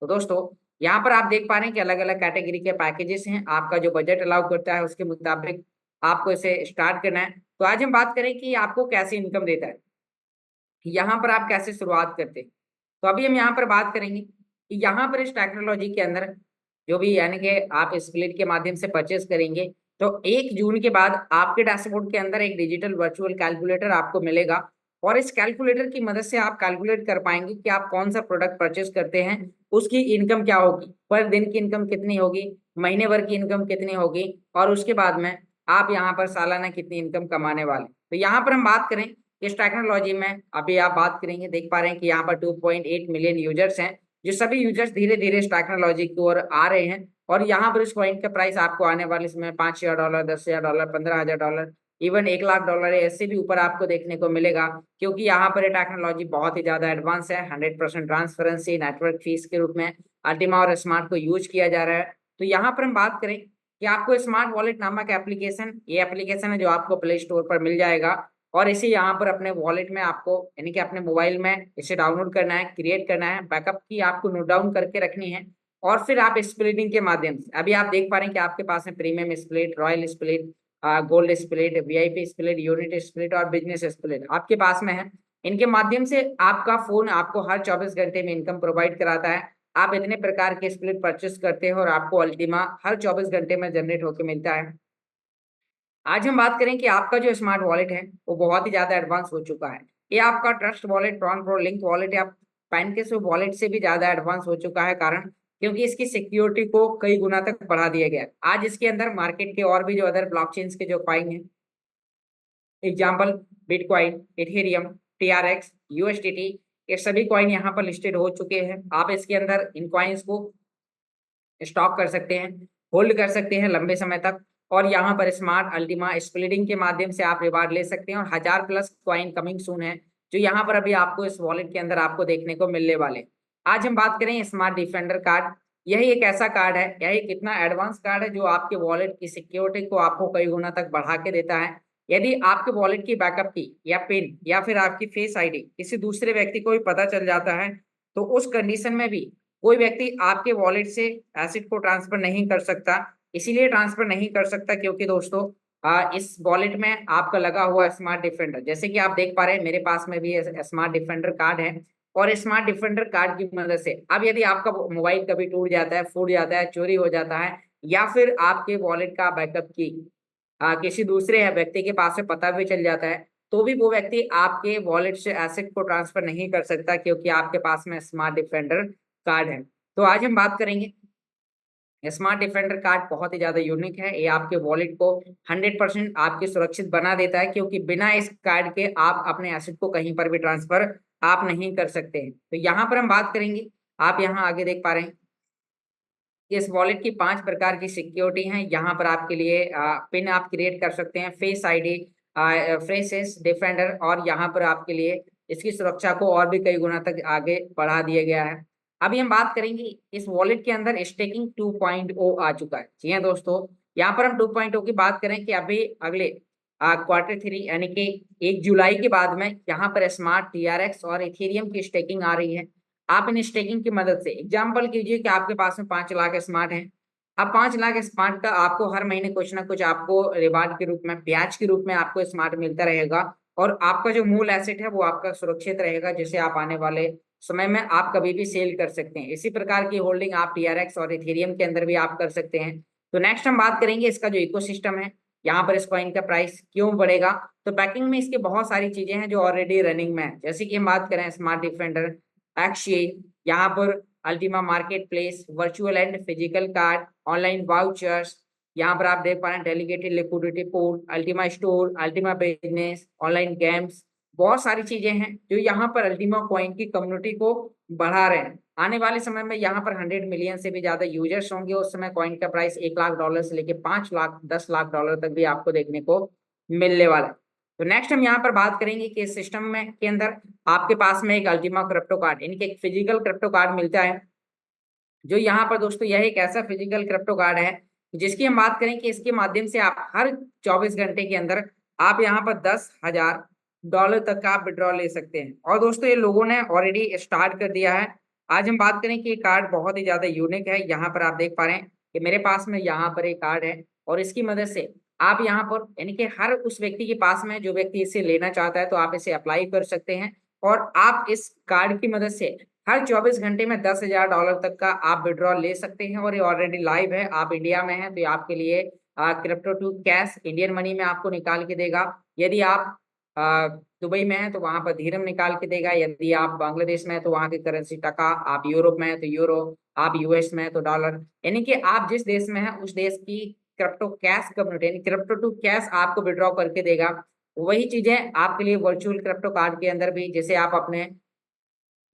तो दोस्तों, यहाँ पर आप देख पा रहे हैं कि अलग अलग कैटेगरी के पैकेजेस हैं। आपका जो बजट अलाउ करता है उसके मुताबिक आपको इसे स्टार्ट करना है। तो आज हम बात करें कि आपको कैसे इनकम देता है, यहाँ पर आप कैसे शुरुआत करते हैं। तो अभी हम यहाँ पर बात करेंगे कि यहाँ पर इस टेक्नोलॉजी के अंदर जो भी यानी कि आप स्प्लिट के माध्यम से परचेस करेंगे तो 1 जून के बाद आपके डैशबोर्ड के अंदर एक डिजिटल वर्चुअल कैलकुलेटर आपको मिलेगा और इस कैलकुलेटर की मदद से आप कैलकुलेट कर पाएंगे कि आप कौन सा प्रोडक्ट परचेस करते हैं, उसकी इनकम क्या होगी, पर दिन की इनकम कितनी होगी, महीने भर की इनकम कितनी होगी और उसके बाद में आप यहाँ पर सालाना कितनी इनकम कमाने वाले। तो यहाँ पर हम बात करें इस टेक्नोलॉजी में, अभी आप बात करेंगे देख पा रहे हैं कि यहाँ पर 2.8 मिलियन यूजर्स हैं। जो सभी यूजर्स धीरे धीरे इस टेक्नोलॉजी की ओर आ रहे हैं और यहाँ पर इस कॉइन का प्राइस आपको आने वाले समय $5000, $10,000, $15,000, इवन $1,00,000 ऐसे भी ऊपर आपको देखने को मिलेगा, क्योंकि यहाँ पर ये टेक्नोलॉजी बहुत ही ज्यादा एडवांस है। 100% ट्रांसपेरेंसी नेटवर्क फीस के रूप में अल्टीमा और स्मार्ट को यूज किया जा रहा है। तो यहाँ पर हम बात करें कि आपको स्मार्ट वॉलेट नामक एप्लीकेशन, ये एप्लीकेशन है जो आपको प्ले स्टोर पर मिल जाएगा और इसे यहाँ पर अपने वॉलेट में आपको यानी कि अपने मोबाइल में इसे डाउनलोड करना है, क्रिएट करना है, बैकअप की आपको नोट डाउन करके रखनी है और फिर आप स्प्लिटिंग के माध्यम से, अभी आप देख पा रहे हैं कि आपके पास है premium split, royal split, gold split, VIP split, unit split और बिजनेस स्प्लिट आपके पास में है। इनके माध्यम से आपका फोन आपको हर 24 घंटे में इनकम प्रोवाइड कराता है। आप इतने प्रकार के स्प्लिट परचेस करते हैं और आपको अल्टीमा हर 24 घंटे में जनरेट होकर मिलता है। आज हम बात करें कि आपका जो स्मार्ट वॉलेट है वो बहुत ही ज्यादा एडवांस हो चुका है। ये आपका trust wallet, Tron pro link wallet या पैनकेस वॉलेट से भी ज्यादा एडवांस हो चुका है, कारण क्योंकि इसकी सिक्योरिटी को कई गुना तक बढ़ा दिया गया है। आज इसके अंदर मार्केट के और भी जो अदर ब्लॉकचेन्स के जो कॉइन है, example bitcoin, Ethereum, TRX, USDT, ये सभी कॉइन यहाँ पर लिस्टेड हो चुके हैं। आप इसके अंदर इन कॉइन्स को स्टॉक कर सकते हैं, होल्ड कर सकते हैं लंबे समय तक और यहाँ पर स्मार्ट अल्टीमा स्प्लिटिंग के माध्यम से आप रिवार्ड ले सकते हैं और 1000+ कॉइन कमिंग सून है जो यहाँ पर अभी आपको इस वॉलेट के अंदर आपको देखने को मिलने वाले। आज हम बात करें स्मार्ट डिफेंडर कार्ड। यही एक ऐसा कार्ड है, यही कितना एडवांस कार्ड है जो आपके वॉलेट की सिक्योरिटी को आपको कई गुना तक बढ़ा के देता है। यदि आपके वॉलेट की बैकअप की या पिन या फिर आपकी फेस आईडी किसी दूसरे व्यक्ति को भी पता चल जाता है तो उस कंडीशन में भी कोई व्यक्ति आपके वॉलेट से एसिड को ट्रांसफर नहीं कर सकता। इसीलिए ट्रांसफर नहीं कर सकता क्योंकि दोस्तों इस वॉलेट में आपका लगा हुआ स्मार्ट डिफेंडर, जैसे कि आप देख पा रहे हैं मेरे पास में भी स्मार्ट डिफेंडर कार्ड है और स्मार्ट डिफेंडर कार्ड की मदद से अब यदि आपका मोबाइल कभी टूट जाता है, फूट जाता है, चोरी हो जाता है या फिर आपके वॉलेट का बैकअप की किसी दूसरे व्यक्ति के पास से पता भी चल जाता है तो भी वो व्यक्ति आपके वॉलेट से एसेट को ट्रांसफर नहीं कर सकता, क्योंकि आपके पास में स्मार्ट डिफेंडर कार्ड है। तो आज हम बात करेंगे, स्मार्ट डिफेंडर कार्ड बहुत ही ज्यादा यूनिक है। ये आपके वॉलेट को 100% आपके सुरक्षित बना देता है, क्योंकि बिना इस कार्ड के आप अपने एसेट को कहीं पर भी ट्रांसफर आप नहीं कर सकते हैं। तो यहाँ पर हम बात करेंगे, आप यहाँ आगे देख पा रहे हैं कि इस वॉलेट की 5 प्रकार की सिक्योरिटी हैं। यहाँ पर आपके लिए पिन आप क्रिएट कर सकते हैं, फेस आईडी, फेसेस डिफेंडर, और यहाँ पर आपके लिए इसकी सुरक्षा को और भी कई गुना तक आगे बढ़ा दिया गया है। अभी हम बात करेंगे, इस वॉलेट के अंदर स्टेकिंग 2.0 आ चुका है। जी हाँ दोस्तों, यहाँ पर हम 2.0 की बात करें कि अभी अगले Q3 यानी कि 1 जुलाई के बाद में यहाँ पर स्मार्ट TRX और इथेरियम की स्टेकिंग आ रही है। आप इन स्टेकिंग की मदद से एग्जाम्पल कीजिए कि आपके पास में 5 लाख स्मार्ट है। अब 5 लाख स्मार्ट का आपको हर महीने कुछ ना कुछ आपको रिवार्ड के रूप में, ब्याज के रूप में आपको स्मार्ट मिलता रहेगा, और आपका जो मूल एसेट है वो आपका सुरक्षित रहेगा, जिसे आप आने वाले समय में आप कभी भी सेल कर सकते हैं। इसी प्रकार की होल्डिंग आप TRX और इथेरियम के अंदर भी आप कर सकते हैं। तो नेक्स्ट हम बात करेंगे इसका जो इकोसिस्टम है, यहाँ पर इस कॉइन का प्राइस क्यों बढ़ेगा। तो पैकिंग में इसके बहुत सारी चीजें हैं जो ऑलरेडी रनिंग में है, जैसे कि हम बात करें स्मार्ट डिफेंडर, एक्सचेंज, यहाँ पर Ultima market place, virtual and physical card, online vouchers, यहाँ पर आप देख पा रहे हैं delegated liquidity pool, Ultima store, Ultima business, online games, बहुत सारी चीजें हैं जो यहाँ पर अल्टीमा कॉइन की कम्युनिटी को बढ़ा रहे हैं। आने वाले समय में यहाँ पर 100 मिलियन से भी ज्यादा यूजर्स होंगे। उस समय कॉइन का प्राइस $1 लाख से लेके 5 लाख, $10 लाख तक भी आपको देखने को मिलने वाला है। तो नेक्स्ट हम यहाँ पर बात करेंगे कि इस सिस्टम में के अंदर आपके पास में एक अल्टीमा क्रिप्टो कार्ड, इनके एक फिजिकल क्रिप्टो कार्ड मिलता है। जो यहाँ पर दोस्तों यह एक ऐसा फिजिकल क्रिप्टो कार्ड है जिसकी हम बात करें कि इसके माध्यम से आप हर 24 घंटे के अंदर आप यहाँ पर $10,000 तक का आप विड्रॉ ले सकते हैं। और दोस्तों ये लोगों ने ऑलरेडी स्टार्ट कर दिया है। आज हम बात करें कि ये कार्ड बहुत ही ज्यादा यूनिक है। यहाँ पर आप देख पा रहे हैं कि मेरे पास में यहाँ पर एक कार्ड है, और इसकी मदद से आप यहाँ पर यानी कि हर उस व्यक्ति के पास में जो व्यक्ति इसे लेना चाहता है तो आप इसे अप्लाई कर सकते हैं, और आप इस कार्ड की मदद से हर 24 घंटे में $10,000 तक का आप विड्रॉ ले सकते हैं। और ये ऑलरेडी लाइव है। आप इंडिया में हैं तो ये आपके लिए crypto to cash Indian money में आपको निकाल के देगा। यदि आप दुबई में हैं तो वहां पर धीरम निकाल के देगा। यदि आप बांग्लादेश में हैं तो वहां की करेंसी टका, आप यूरोप में हैं तो यूरो, आप यूएस में हैं तो डॉलर, यानी कि आप जिस देश में हैं उस देश की क्रिप्टो कैश कम्युनिटी यानी क्रिप्टो टू कैश आपको विड्रॉ करके देगा। वही चीजें आपके लिए वर्चुअल क्रिप्टो कार्ड के अंदर भी, जैसे आप अपने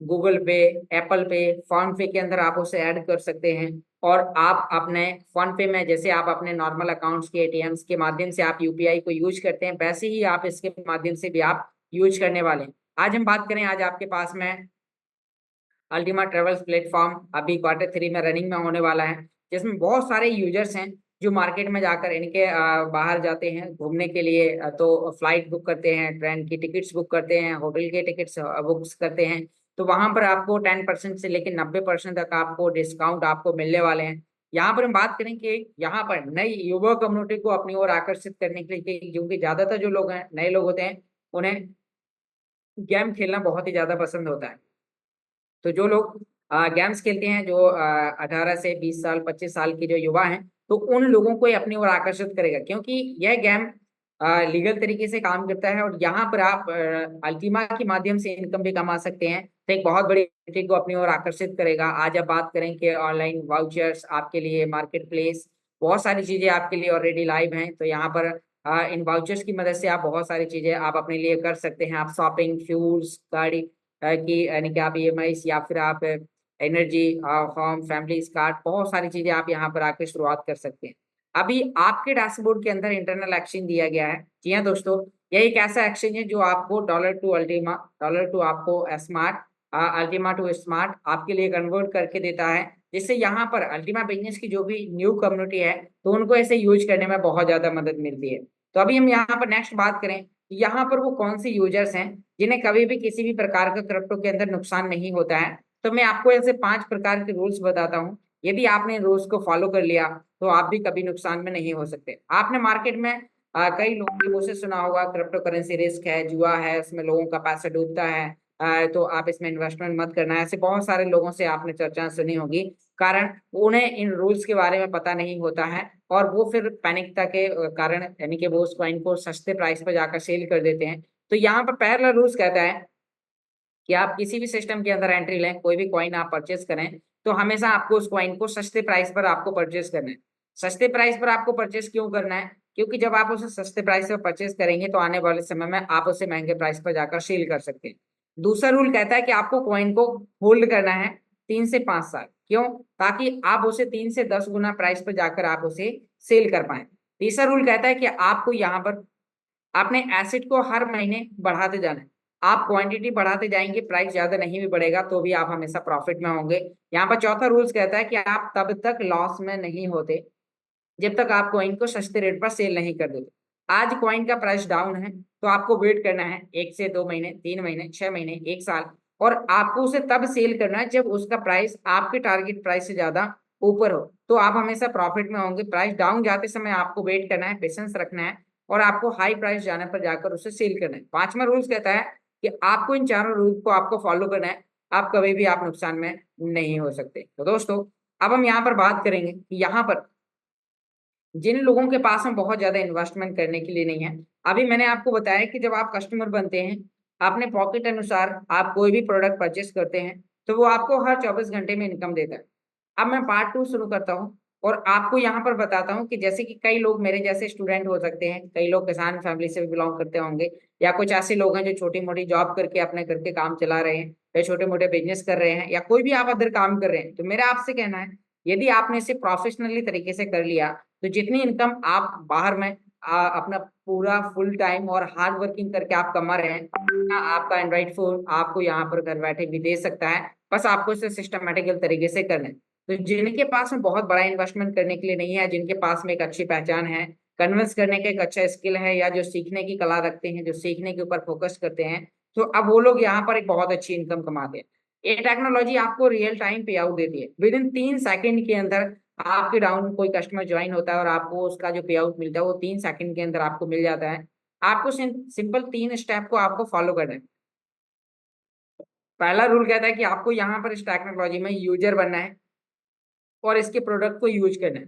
गूगल पे, एप्पल पे, फोन पे के अंदर आप उसे ऐड कर सकते हैं, और आप अपने फोन पे में जैसे आप अपने नॉर्मल अकाउंट्स के ATMs के माध्यम से आप UPI को यूज करते हैं, वैसे ही आप इसके माध्यम से भी आप यूज करने वाले हैं। आज हम बात करें, आज आपके पास में अल्टीमा ट्रेवल्स प्लेटफॉर्म अभी Q3 में रनिंग में होने वाला है, जिसमें बहुत सारे यूजर्स हैं जो मार्केट में जाकर इनके बाहर जाते हैं घूमने के लिए। तो फ्लाइट बुक करते हैं, ट्रेन की टिकट्स बुक करते हैं, होटल के टिकट्स बुक्स करते हैं। तो वहां पर आपको 10% से लेकर 90% तक आपको डिस्काउंट आपको मिलने वाले हैं। यहाँ पर हम बात करें कि यहाँ पर नई युवा कम्युनिटी को अपनी ओर आकर्षित करने के लिए, क्योंकि ज्यादातर जो लोग हैं नए लोग होते हैं, उन्हें गेम खेलना बहुत ही ज्यादा पसंद होता है। तो जो लोग गेम्स खेलते हैं, जो 18 से 20 साल 25 साल के जो युवा हैं, तो उन लोगों को ये अपनी ओर आकर्षित करेगा, क्योंकि यह गेम लीगल तरीके से काम करता है, और यहाँ पर आप अल्टीमा के माध्यम से इनकम भी कमा सकते हैं। तो एक बहुत बड़ी कम्युनिटी को अपनी ओर आकर्षित करेगा। आज अब बात करें कि ऑनलाइन वाउचर्स आपके लिए, मार्केट प्लेस, बहुत सारी चीजें आपके लिए ऑलरेडी लाइव हैं। तो यहाँ पर इन वाउचर्स की मदद से आप बहुत सारी चीजें आप अपने लिए कर सकते हैं। आप शॉपिंग, फ्यूल्स, गाड़ी की यानी कि आप EMI, या फिर आप एनर्जी, होम, फैमिली कार्ड, बहुत सारी चीजें आप यहाँ पर आके शुरुआत कर सकते हैं। अभी आपके डैशबोर्ड के अंदर इंटरनल एक्सचेंज दिया गया है। जी हाँ दोस्तों, यह एक ऐसा एक्सचेंज है जो आपको dollar to Ultima, dollar to आपको स्मार्ट, अल्टीमा टू स्मार्ट आपके लिए कन्वर्ट करके देता है, जिससे यहाँ पर अल्टीमा बिजनेस की जो भी न्यू कम्युनिटी है तो उनको ऐसे यूज करने में बहुत ज्यादा मदद मिलती है। तो अभी हम यहाँ पर नेक्स्ट बात करें, यहाँ पर वो कौन से यूजर्स हैं जिन्हें कभी भी किसी भी प्रकार का क्रिप्टो के अंदर नुकसान नहीं होता है। तो मैं आपको ऐसे 5 प्रकार के रूल्स बताता हूँ। यदि आपने रूल्स को फॉलो कर लिया तो आप भी कभी नुकसान में नहीं हो सकते। आपने मार्केट में कई लोगों के मुंह से सुना होगा क्रिप्टो करेंसी रिस्क है, जुआ है, उसमें लोगों का पैसा डूबता है, तो आप इसमें इन्वेस्टमेंट मत करना है। ऐसे बहुत सारे लोगों से आपने चर्चा सुनी होगी, कारण उन्हें इन रूल्स के बारे में पता नहीं होता है, और वो फिर पैनिकता के कारण यानी कि वो उस कॉइन को सस्ते प्राइस पर जाकर सेल कर देते हैं। तो यहाँ पर पैरेलल रूल्स कहता है कि आप किसी भी सिस्टम के अंदर एंट्री लें, कोई भी कॉइन आप परचेस करें, तो हमेशा आपको उस कॉइन को सस्ते प्राइस पर आपको परचेस करना है। सस्ते प्राइस पर आपको परचेस क्यों करना है? क्योंकि जब आप उसे सस्ते प्राइस पर परचेस करेंगे तो आने वाले समय में आप उसे महंगे प्राइस पर जाकर सेल कर सकते हैं। दूसरा रूल कहता है कि आपको कॉइन को होल्ड करना है 3 से 5 साल। क्यों? ताकि आप उसे 3 से 10 गुना प्राइस पर जाकर आप उसे सेल कर पाए। तीसरा रूल कहता है कि आपको यहाँ पर आपने एसेट को हर महीने बढ़ाते जाना है। आप क्वांटिटी बढ़ाते जाएंगे, प्राइस ज्यादा नहीं भी बढ़ेगा तो भी आप हमेशा प्रॉफिट में होंगे। यहाँ पर चौथा रूल्स कहता है कि आप तब तक लॉस में नहीं होते जब तक आप कॉइन को सस्ते रेट पर सेल नहीं कर देते। आज कॉइन का प्राइस डाउन है तो आपको वेट करना है 1 से 2 महीने, 3 महीने, 6 महीने, 1 साल, और आपको उसे तब सेल करना है जब उसका प्राइस आपके टारगेट प्राइस से ज्यादा ऊपर हो, तो आप हमेशा प्रॉफिट में होंगे। प्राइस डाउन जाते समय आपको वेट करना है, पेशेंस रखना है, और आपको हाई प्राइस जाने पर जाकर उसे सेल करना है। पांचवा रूल्स कहता है कि आपको इन चारों रूल को आपको फॉलो करना है, आप कभी भी आप नुकसान में नहीं हो सकते। तो दोस्तों, अब हम यहाँ पर बात करेंगे कि यहाँ पर जिन लोगों के पास में बहुत ज्यादा इन्वेस्टमेंट करने के लिए नहीं है, अभी मैंने आपको बताया कि जब आप कस्टमर बनते हैं, अपने पॉकेट अनुसार आप कोई भी प्रोडक्ट परचेस करते हैं, तो वो आपको हर 24 घंटे में इनकम देता है। अब मैं पार्ट 2 शुरू करता हूँ और आपको यहाँ पर बताता हूँ कि जैसे कि कई लोग मेरे जैसे स्टूडेंट हो सकते हैं, कई लोग किसान फैमिली से भी बिलोंग करते होंगे, या कुछ ऐसे लोग हैं जो छोटी मोटी जॉब करके अपने घर के काम चला रहे हैं, या छोटे मोटे बिजनेस कर रहे हैं, या कोई भी आप अदर काम कर रहे हैं। तो मेरा आपसे कहना है, यदि आपने इसे प्रोफेशनली तरीके से कर लिया, तो जितनी इनकम आप बाहर में अपना पूरा फुल टाइम और हार्ड वर्किंग करके आप कमा रहे हैं, ना आपका एंड्रॉइड फोन आपको यहाँ पर घर बैठे भी दे सकता है। बस आपको इसे सिस्टमेटिकल तरीके से करना है। तो जिनके पास में बहुत बड़ा इन्वेस्टमेंट करने के लिए नहीं है, जिनके पास में एक अच्छी पहचान है, कन्विंस करने का एक अच्छा स्किल है, या जो सीखने की कला रखते हैं, जो सीखने के ऊपर फोकस करते हैं, तो अब वो लोग यहाँ पर एक बहुत अच्छी इनकम कमाते हैं। ये टेक्नोलॉजी आपको रियल टाइम पे आउट देती है। विद इन 3 सेकंड के अंदर आपके डाउन कोई कस्टमर ज्वाइन होता है और आपको उसका जो पे आउट मिलता है वो 3 सेकंड के अंदर आपको मिल जाता है। आपको सिंपल 3 स्टेप को आपको फॉलो करना है। पहला रूल कहता है कि आपको यहाँ पर इस टेक्नोलॉजी में यूजर बनना है और इसके प्रोडक्ट को यूज करना है।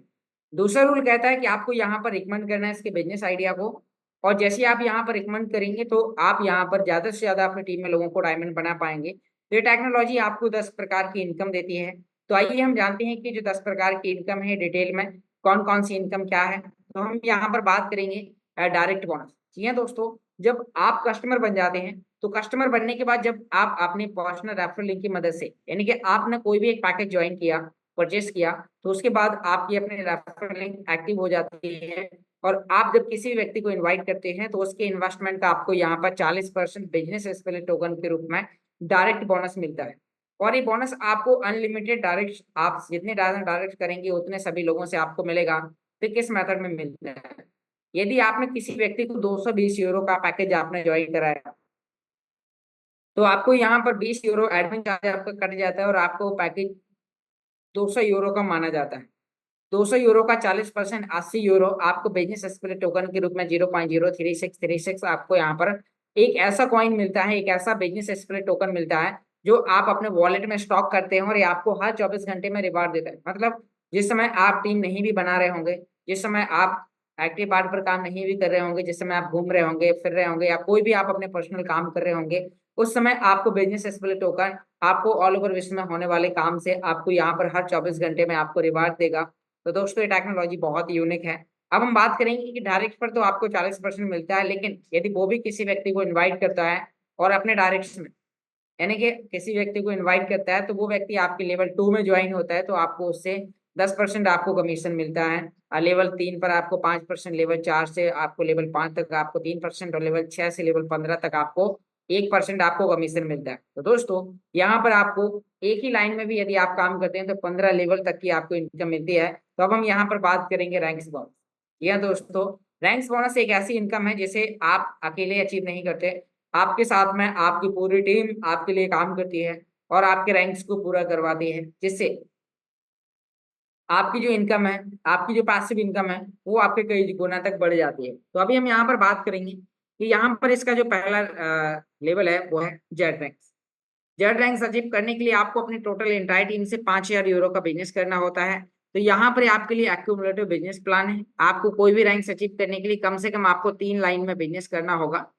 दूसरा रूल कहता है कि आपको यहाँ पर रिकमेंड करना है इसके बिजनेस आइडिया को, और जैसे ही आप यहाँ पर रिकमेंड करेंगे तो आप यहाँ पर ज्यादा से ज्यादा अपनी टीम में लोगों को डायमंड बना पाएंगे। तो ये टेक्नोलॉजी आपको 10 प्रकार की इनकम देती है। तो आइए हम जानते हैं कि जो 10 प्रकार की इनकम है डिटेल में कौन कौन सी इनकम क्या है। तो हम यहाँ पर बात करेंगे डायरेक्ट बोनस। जी हाँ दोस्तों, जब आप कस्टमर बन जाते हैं, तो कस्टमर बनने के बाद जब आप अपने पर्सनल रेफरल लिंक की मदद से, यानी कि आपने कोई भी एक पैकेज ज्वाइन किया, परचेस किया, तो उसके बाद आपकी अपनी रेफरल लिंक एक्टिव हो जाती है, और आप जब किसी भी व्यक्ति को इनवाइट करते हैं तो उसके इन्वेस्टमेंट का आपको यहाँ पर 40% बिजनेस स्पिरिट टोकन के रूप में डायरेक्ट बोनस मिलता है। और ये बोनस आपको अनलिमिटेड डायरेक्ट, आप जितने डायरेक्ट करेंगे उतने सभी लोगों से आपको मिलेगा। तो किस मेथड में मिलता है? यदि आपने किसी व्यक्ति को 220 यूरो का पैकेज आपने ज्वाइन कराया, तो आपको यहाँ पर 20 यूरो एडमिन चार्ज आपका कट जाता है और आपको पैकेज 200 यूरो का माना जाता है। 200 यूरो का 40% 80 यूरो आपको बिजनेस स्पिरिट टोकन के रूप में 0.03636 आपको यहाँ पर एक ऐसा कॉइन मिलता है, एक ऐसा बिजनेस स्पिरिट टोकन मिलता है जो आप अपने वॉलेट में स्टॉक करते हैं, और ये आपको हर 24 घंटे में रिवार्ड देता है। मतलब जिस समय आप टीम नहीं भी बना रहे होंगे, जिस समय आप एक्टिव पार्ट पर काम नहीं भी कर रहे होंगे, जिस समय आप घूम रहे होंगे, फिर रहे होंगे, या कोई भी आप अपने पर्सनल काम कर रहे होंगे, उस समय आपको बिजनेस स्पिरिट टोकन आपको ऑल ओवर विश्व में होने वाले काम से आपको यहाँ पर हर 24 घंटे में आपको रिवार्ड देगा। तो दोस्तों, ये टेक्नोलॉजी बहुत ही यूनिक है। अब हम बात करेंगे कि डायरेक्ट पर तो आपको 40% मिलता है, लेकिन यदि वो भी किसी व्यक्ति को इनवाइट करता है और अपने डायरेक्ट में, यानी कि किसी व्यक्ति को इनवाइट करता है, तो वो व्यक्ति आपके लेवल 2 में ज्वाइन होता है, तो आपको उससे 10% आपको कमीशन मिलता है। लेवल 3 पर आपको 5%, लेवल 4 से आपको लेवल 5 तक आपको 3%, और लेवल 6 से लेवल 15 तक आपको 1% आपको कमीशन मिलता है। तो दोस्तों, यहाँ पर आपको एक ही लाइन में भी यदि आप काम करते हैं तो 15 लेवल तक की आपको इनकम मिलती है। तो अब हम यहाँ पर बात करेंगे रैंक्स बोनस। यह दोस्तों, रैंक्स बोनस एक ऐसी इनकम है जिसे आप अकेले अचीव नहीं करते, आपके साथ में आपकी पूरी टीम आपके लिए काम करती है और आपके रैंक्स को पूरा करवाती है, जिससे आपकी जो इनकम है, आपकी जो पैसिव इनकम है, वो आपके कई गुना तक बढ़ जाती है। तो अभी हम यहाँ पर बात करेंगे कि यहाँ पर इसका जो पहला लेवल है वो है Z ranks. Z ranks achieve करने के लिए आपको अपनी टोटल एंटायर टीम से 5000 यूरो का बिजनेस करना होता है। तो यहाँ पर आपके लिए एक्यूमुलेटिव बिजनेस प्लान है। आपको कोई भी रैंक्स अचीव करने के लिए कम से कम आपको 3 लाइन में बिजनेस करना होगा।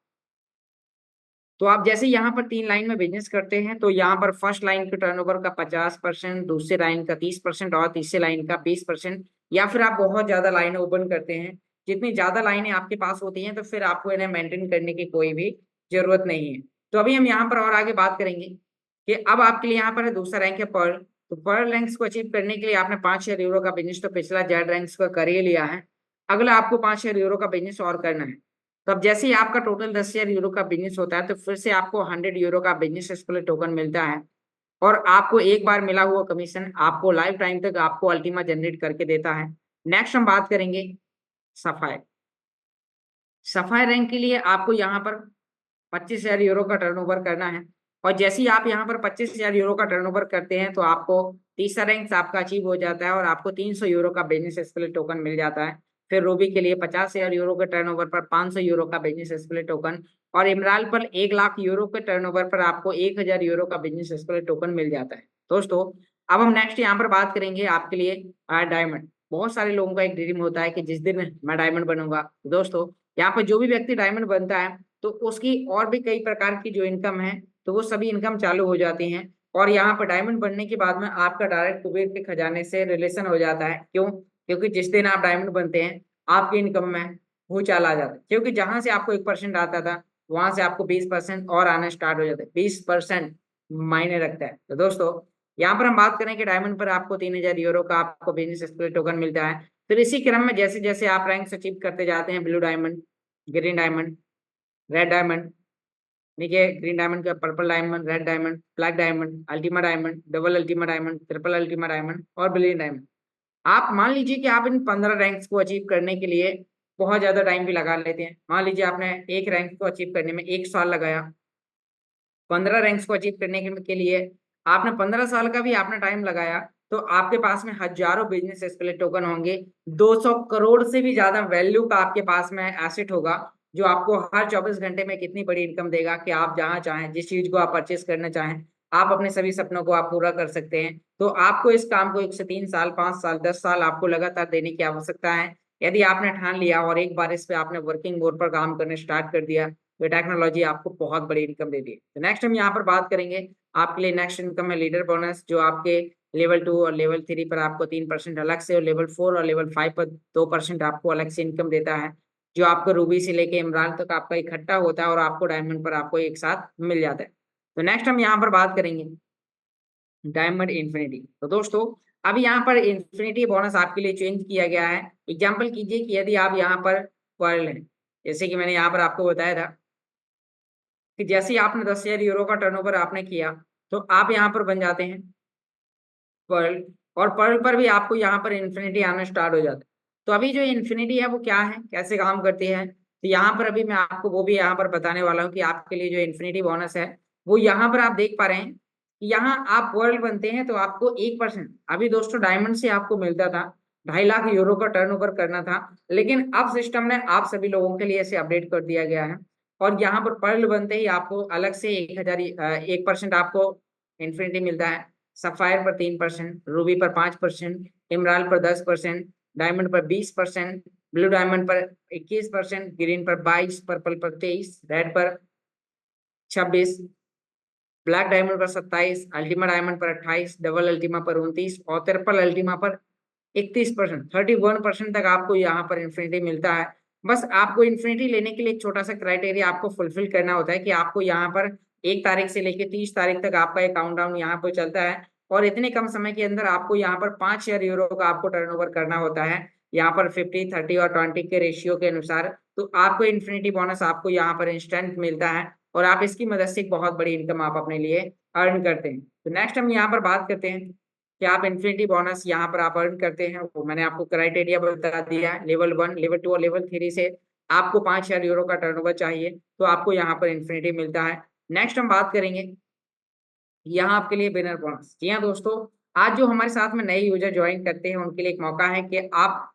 तो आप जैसे यहाँ पर 3 लाइन में बिजनेस करते हैं तो यहाँ पर फर्स्ट लाइन के टर्नओवर का 50%, दूसरी लाइन का 30% और तीसरी लाइन का 20%, या फिर आप बहुत ज्यादा लाइन ओपन करते हैं। जितनी ज्यादा लाइनें आपके पास होती हैं तो फिर आपको इन्हें मेंटेन करने की कोई भी जरूरत नहीं है। तो अभी हम यहाँ पर और आगे बात करेंगे कि अब आपके लिए यहाँ पर है दूसरा रैंक है पर्ल। तो पर्ल रैंक्स को अचीव करने के लिए आपने 5,000 यूरो का बिजनेस तो पिछला जेड रैंक्स का कर ही लिया है। अगला आपको 5,000 यूरो का बिजनेस और करना है। तो अब जैसे ही आपका टोटल 10,000 यूरो का बिजनेस होता है तो फिर से आपको 100 यूरो का बिजनेस स्प्लिट टोकन मिलता है, और आपको एक बार मिला हुआ कमीशन आपको लाइफ टाइम तक आपको अल्टीमा जनरेट करके देता है। नेक्स्ट हम बात करेंगे सफायर। सफायर रैंक के लिए आपको यहाँ पर 25,000 यूरो का टर्नओवर करना है, और जैसे ही आप यहाँ पर 25,000 यूरो का टर्नओवर करते हैं तो आपको तीसरा रैंक आपका अचीव हो जाता है और आपको 300 यूरो का बिजनेस स्प्लिट टोकन मिल जाता है। फिर रूबी के लिए 50,000 यूरो के टर्नओवर पर 500 यूरो का बिजनेस स्प्लिट टोकन, और इमराल पर 1,00,000 यूरो के टर्नओवर पर आपको 1,000 यूरो का बिजनेस स्प्लिट टोकन मिल जाता है। दोस्तों अब हम नेक्स्ट यहाँ पर बात करेंगे आपके लिए डायमंड। बहुत सारे लोगों का एक ड्रीम होता है कि जिस दिन मैं डायमंड बनूंगा। दोस्तों यहाँ पर जो भी व्यक्ति डायमंड बनता है तो उसकी और भी कई प्रकार की जो इनकम है तो वो सभी इनकम चालू हो जाती हैं, और यहाँ पर डायमंड बनने के बाद में आपका डायरेक्ट कुबेर के खजाने से रिलेशन हो जाता है। क्यों? क्योंकि जिस दिन आप डायमंड बनते हैं आपकी इनकम में भूचाल आ जाता है, क्योंकि जहां से आपको 1% आता था वहां से आपको 20% और आना स्टार्ट हो जाता है। 20% मायने रखता है। तो दोस्तों यहाँ पर हम बात करें कि डायमंड पर आपको 3,000 यूरो का आपको बिजनेस स्प्लिट टोकन मिलता है। फिर इसी क्रम में जैसे जैसे आप रैंक अचीव करते जाते हैं, blue diamond, green diamond, red diamond, देखिए ग्रीन डायमंड का purple diamond, red diamond, black diamond, Ultima diamond, double Ultima diamond, triple Ultima diamond और ब्रिलियंट डायमंड। आप मान लीजिए कि आप इन 15 रैंक्स को अचीव करने के लिए बहुत ज्यादा टाइम भी लगा लेते हैं। मान लीजिए आपने एक रैंक को अचीव करने में 1 साल लगाया। 15 रैंक्स को अचीव करने के लिए आपने 15 साल का भी आपने टाइम लगाया, तो आपके पास में हजारों बिजनेस स्प्लिट टोकन होंगे। 200 करोड़ से भी ज्यादा वैल्यू का आपके पास में एसेट होगा, जो आपको हर 24 घंटे में कितनी बड़ी इनकम देगा कि आप जहां चाहें जिस चीज को आप परचेस करना चाहें आप अपने सभी सपनों को आप पूरा कर सकते हैं। तो आपको इस काम को 1 से 3 साल, 5 साल, 10 साल आपको लगातार देने की आवश्यकता है। यदि आपने ठान लिया और एक बार इस पे आपने वर्किंग मोड पर काम करने स्टार्ट कर दिया तो टेक्नोलॉजी आपको बहुत बड़ी इनकम देती है। तो नेक्स्ट हम यहाँ पर बात करेंगे आपके लिए नेक्स्ट इनकम है लीडर बोनस, जो आपके लेवल 2 और लेवल 3 पर आपको 3% अलग से, और लेवल 4 और लेवल 5 पर 2% आपको अलग से इनकम देता है, जो आपको रूबी से लेके इमरान तक आपका इकट्ठा होता है और आपको डायमंड पर आपको एक साथ मिल जाता है। तो नेक्स्ट हम यहाँ पर बात करेंगे डायमंड इन्फिनिटी। तो दोस्तों अब यहाँ पर इन्फिनिटी बोनस आपके लिए चेंज किया गया है। एग्जाम्पल कीजिए कि यदि आप यहाँ पर पर्ल हैं, जैसे कि मैंने यहाँ पर आपको बताया था कि जैसे ही आपने 10,000 यूरो का टर्नओवर आपने किया तो आप यहाँ पर बन जाते हैं पर्ल, और पर्ल पर भी आपको यहाँ पर इन्फिनिटी आना स्टार्ट हो जाता है। तो अभी जो इन्फिनिटी है वो क्या है, कैसे काम करती है, तो यहाँ पर अभी मैं आपको वो भी यहाँ पर बताने वाला हूँ कि आपके लिए जो इन्फिनिटी बोनस है वो यहाँ पर आप देख पा रहे हैं कि यहाँ आप वर्ल्ड बनते हैं तो आपको 1%, अभी दोस्तों डायमंड से आपको मिलता था 2.5 लाख यूरो का टर्नओवर करना था, लेकिन अब सिस्टम ने आप सभी लोगों के लिए इसे अपडेट कर दिया गया है, और यहाँ पर पर्ल बनते ही आपको अलग से 1% आपको इन्फिनिटी मिलता है। सफायर पर 3%, रूबी पर 5%, इमराल पर 10%, डायमंड पर 20%, ब्लू डायमंड पर 21%, ग्रीन पर 22, पर्पल पर 23, रेड पर 26, ब्लैक डायमंड पर 27, अल्टीमा डायमंड पर 28, डबल अल्टीमा पर 29 और ट्रिपल अल्टीमा पर 31%, 31% तक आपको यहाँ पर इन्फिनिटी मिलता है। बस आपको इन्फिनिटी लेने के लिए एक छोटा सा क्राइटेरिया आपको फुलफिल करना होता है कि आपको यहाँ पर 1 तारीख से लेकर 30 तारीख तक आपका एक काउंटडाउन यहाँ पर चलता है, और इतने कम समय के अंदर आपको यहाँ पर 5,000 यूरो का आपको टर्नओवर करना होता है, यहाँ पर 50, 30 और 20 के रेशियो के अनुसार। तो आपको इन्फिनिटी बोनस आपको यहाँ पर इंस्टेंट मिलता है, और आप इसकी मदद से एक बहुत बड़ी इनकम आप अपने लिए अर्न करते हैं। तो नेक्स्ट हम यहाँ पर बात करते हैं कि आप इन्फिनिटी बोनस यहाँ पर आप अर्न करते हैं, वो मैंने आपको क्राइटेरिया बता दिया है। लेवल 1, लेवल 2 और लेवल 3 से आपको 5,000 यूरो का टर्नओवर चाहिए तो आपको यहाँ पर इन्फिनिटी मिलता है। नेक्स्ट हम बात करेंगे यहाँ आपके लिए विनर बोनस। जी हाँ दोस्तों, आज जो हमारे साथ में नए यूजर ज्वाइन करते हैं उनके लिए एक मौका है कि आप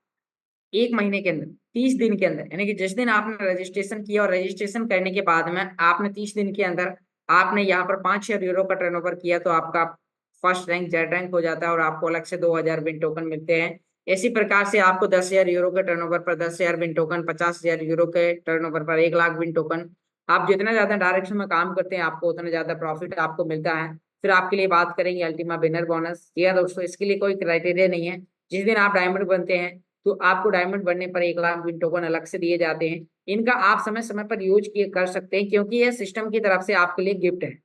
1 महीने के अंदर 30 दिन के अंदर, यानी कि जिस दिन आपने रजिस्ट्रेशन किया और रजिस्ट्रेशन करने के बाद में आपने 30 दिन के अंदर आपने यहाँ पर 5,000 यूरो का टर्नओवर किया तो आपका फर्स्ट रैंक जेड रैंक हो जाता है और आपको अलग से 2,000 विन टोकन मिलते हैं। इसी प्रकार से आपको 10,000 यूरो के टर्नओवर पर 10,000 विन टोकन, 50,000 यूरो के टर्नओवर पर 1,00,000 विन टोकन, आप जितना ज्यादा डायरेक्शन में काम करते हैं आपको उतना ज्यादा प्रॉफिट आपको मिलता है। फिर आपके लिए बात करेंगे अल्टीमा बिनर बोनस। जी हाँ दोस्तों, इसके लिए कोई क्राइटेरिया नहीं है। जिस दिन आप डायमंड बनते हैं तो आपको डायमंड बनने पर 1 लाख विन टोकन अलग से दिए जाते हैं। इनका आप समय समय पर यूज कर सकते हैं, क्योंकि यह सिस्टम की तरफ से आपके लिए गिफ्ट है।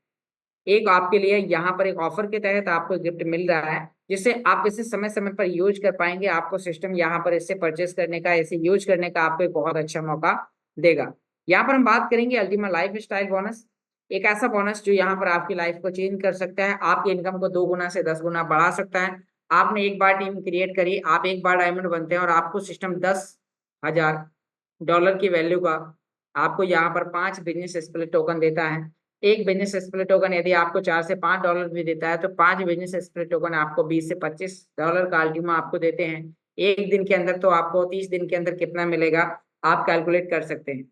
एक आपके लिए यहाँ पर एक ऑफर के तहत आपको गिफ्ट मिल रहा है, जिससे आप इसे समय समय पर यूज कर पाएंगे। आपको सिस्टम यहाँ पर इससे परचेस करने का, इसे यूज करने का आपको एक बहुत अच्छा मौका देगा। यहाँ पर हम बात करेंगे अल्टीमा लाइफ स्टाइल बोनस। एक ऐसा बोनस जो यहाँ पर आपकी लाइफ को चेंज कर सकता है, आपकी इनकम को 2 गुना से 10 गुना बढ़ा सकता है। आपने एक बार टीम क्रिएट करी, आप एक बार डायमंड बनते हैं और आपको सिस्टम $10,000 की वैल्यू का आपको यहाँ पर 5 बिजनेस स्प्लिट टोकन देता है। एक बिजनेस स्प्लिट टोकन यदि आपको $4 से $5 भी देता है, तो 5 बिजनेस स्प्लिट टोकन आपको $20 से $25 का अल्टीमा आपको देते हैं एक दिन के अंदर। तो आपको 30 दिन के अंदर कितना मिलेगा आप कैलकुलेट कर सकते हैं।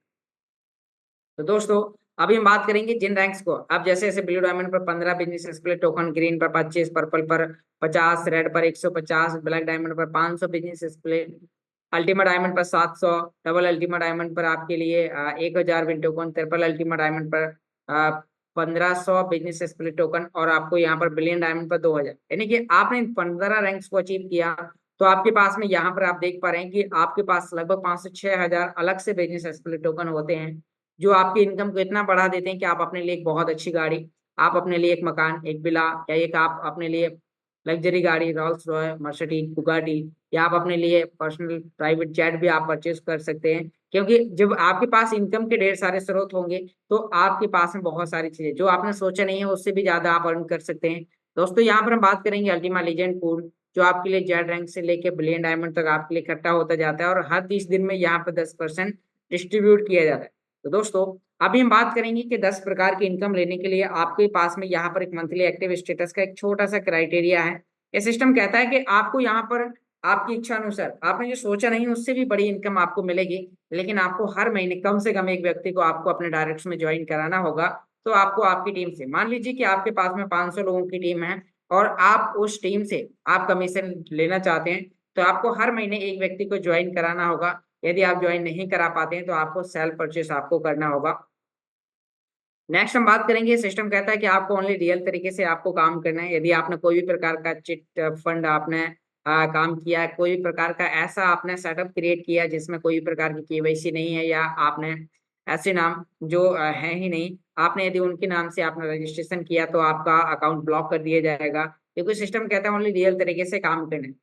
तो दोस्तों, अभी हम बात करेंगे जिन रैंक्स को। अब जैसे जैसे ब्लू डायमंड पर 15 बिजनेस स्प्लिट टोकन, ग्रीन पर 25, पर्पल पर 50, रेड पर 150, ब्लैक डायमंड पर 500 बिजनेस स्प्लिट, अल्टीमा डायमंड पर 700, डबल अल्टीमा डायमंड पर आपके लिए 1000 win token, triple Ultima diamond पर 1500 बिजनेस स्प्लिट टोकन, और आपको यहाँ पर बिलियन डायमंड पर 2000। यानी कि आपने इन 15 रैंक्स को अचीव किया तो आपके पास में यहाँ पर आप देख पा रहे हैं कि आपके पास लगभग 5 से 6 हजार अलग से बिजनेस स्प्लिट टोकन होते हैं, जो आपकी इनकम को इतना बढ़ा देते हैं कि आप अपने लिए एक बहुत अच्छी गाड़ी, आप अपने लिए एक मकान, एक विला, या एक आप अपने लिए लग्जरी गाड़ी, रॉल्स रॉय, मर्सिडीज, बुगाटी, या आप अपने लिए पर्सनल प्राइवेट जेट भी आप परचेज कर सकते हैं। क्योंकि जब आपके पास इनकम के ढेर सारे स्रोत होंगे तो आपके पास में बहुत सारी चीजें जो आपने सोचा नहीं है उससे भी ज्यादा आप अर्न कर सकते हैं। दोस्तों, यहाँ पर हम बात करेंगे अल्टीमा लीजेंड पूल, जो आपके लिए जेड रैंक से लेके बिलियन डायमंड तक आपके लिए इकट्ठा होता जाता है, और हर 30 दिन में यहाँ पर 10% डिस्ट्रीब्यूट किया जाता है। तो दोस्तों, अभी हम बात करेंगे कि 10 प्रकार की इनकम लेने के लिए आपके पास में यहाँ पर एक मंथली एक्टिव स्टेटस का एक छोटा सा क्राइटेरिया है। ये सिस्टम कहता है कि आपको यहाँ पर आपकी इच्छा अनुसार आपने जो सोचा नहीं उससे भी बड़ी इनकम आपको मिलेगी, लेकिन आपको हर महीने कम से कम एक व्यक्ति को आपको अपने डायरेक्शन में ज्वाइन कराना होगा। तो आपको आपकी टीम से, मान लीजिए कि आपके पास में 500 लोगों की टीम है और आप उस टीम से आप कमीशन लेना चाहते हैं, तो आपको हर महीने एक व्यक्ति को ज्वाइन कराना होगा। यदि आप ज्वाइन नहीं करा पाते हैं तो आपको सेल्फ परचेस आपको करना होगा। नेक्स्ट हम बात करेंगे, सिस्टम कहता है कि आपको ओनली रियल तरीके से आपको काम करना है। यदि आपने कोई भी प्रकार का चिट फंड आपने काम किया, कोई भी प्रकार का ऐसा आपने सेटअप क्रिएट किया जिसमें कोई भी प्रकार की केवाईसी नहीं है, या आपने ऐसे नाम जो है ही नहीं, आपने यदि उनके नाम से आपने रजिस्ट्रेशन किया तो आपका अकाउंट ब्लॉक कर दिया जाएगा। क्योंकि सिस्टम कहता है ओनली रियल तरीके से काम करना है।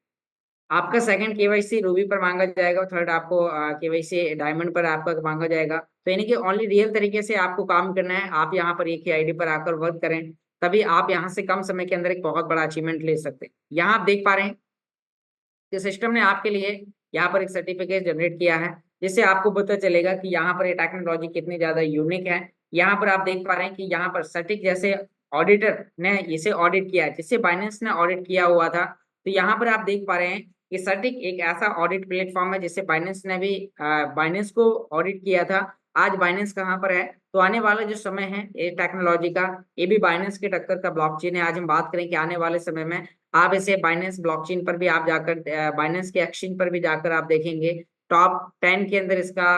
आपका सेकंड केवाईसी रूबी पर मांगा जाएगा, थर्ड आपको केवाईसी डायमंड पर आपका मांगा जाएगा। तो यानी कि ओनली रियल तरीके से आपको काम करना है। आप यहाँ पर एक ही आईडी पर आकर वर्क करें, तभी आप यहाँ से कम समय के अंदर एक बहुत बड़ा अचीवमेंट ले सकते हैं। यहाँ आप देख पा रहे हैं कि सिस्टम ने आपके लिए यहाँ पर एक सर्टिफिकेट जनरेट किया है, जिससे आपको पता चलेगा कि यहाँ पर ये टेक्नोलॉजी कितनी ज्यादा यूनिक है। यहाँ पर आप देख पा रहे हैं कि यहाँ पर सटीक जैसे ऑडिटर ने इसे ऑडिट किया है, जिससे बाइनेंस ने ऑडिट किया हुआ था। तो यहाँ पर आप देख पा रहे हैं कि सटीक एक ऐसा ऑडिट प्लेटफॉर्म है जिससे बाइनेंस ने भी बाइनेंस को ऑडिट किया था। आज बाइनेंस कहाँ पर है, तो आने वाला जो समय है ये टेक्नोलॉजी का, ये भी बाइनेंस के टक्कर का ब्लॉकचेन है। आज हम बात करें कि आने वाले समय में आप इसे बाइनेंस ब्लॉकचेन पर भी आप जाकर बाइनेंस के एक्सचेंज पर भी जाकर आप देखेंगे टॉप 10 के अंदर इसका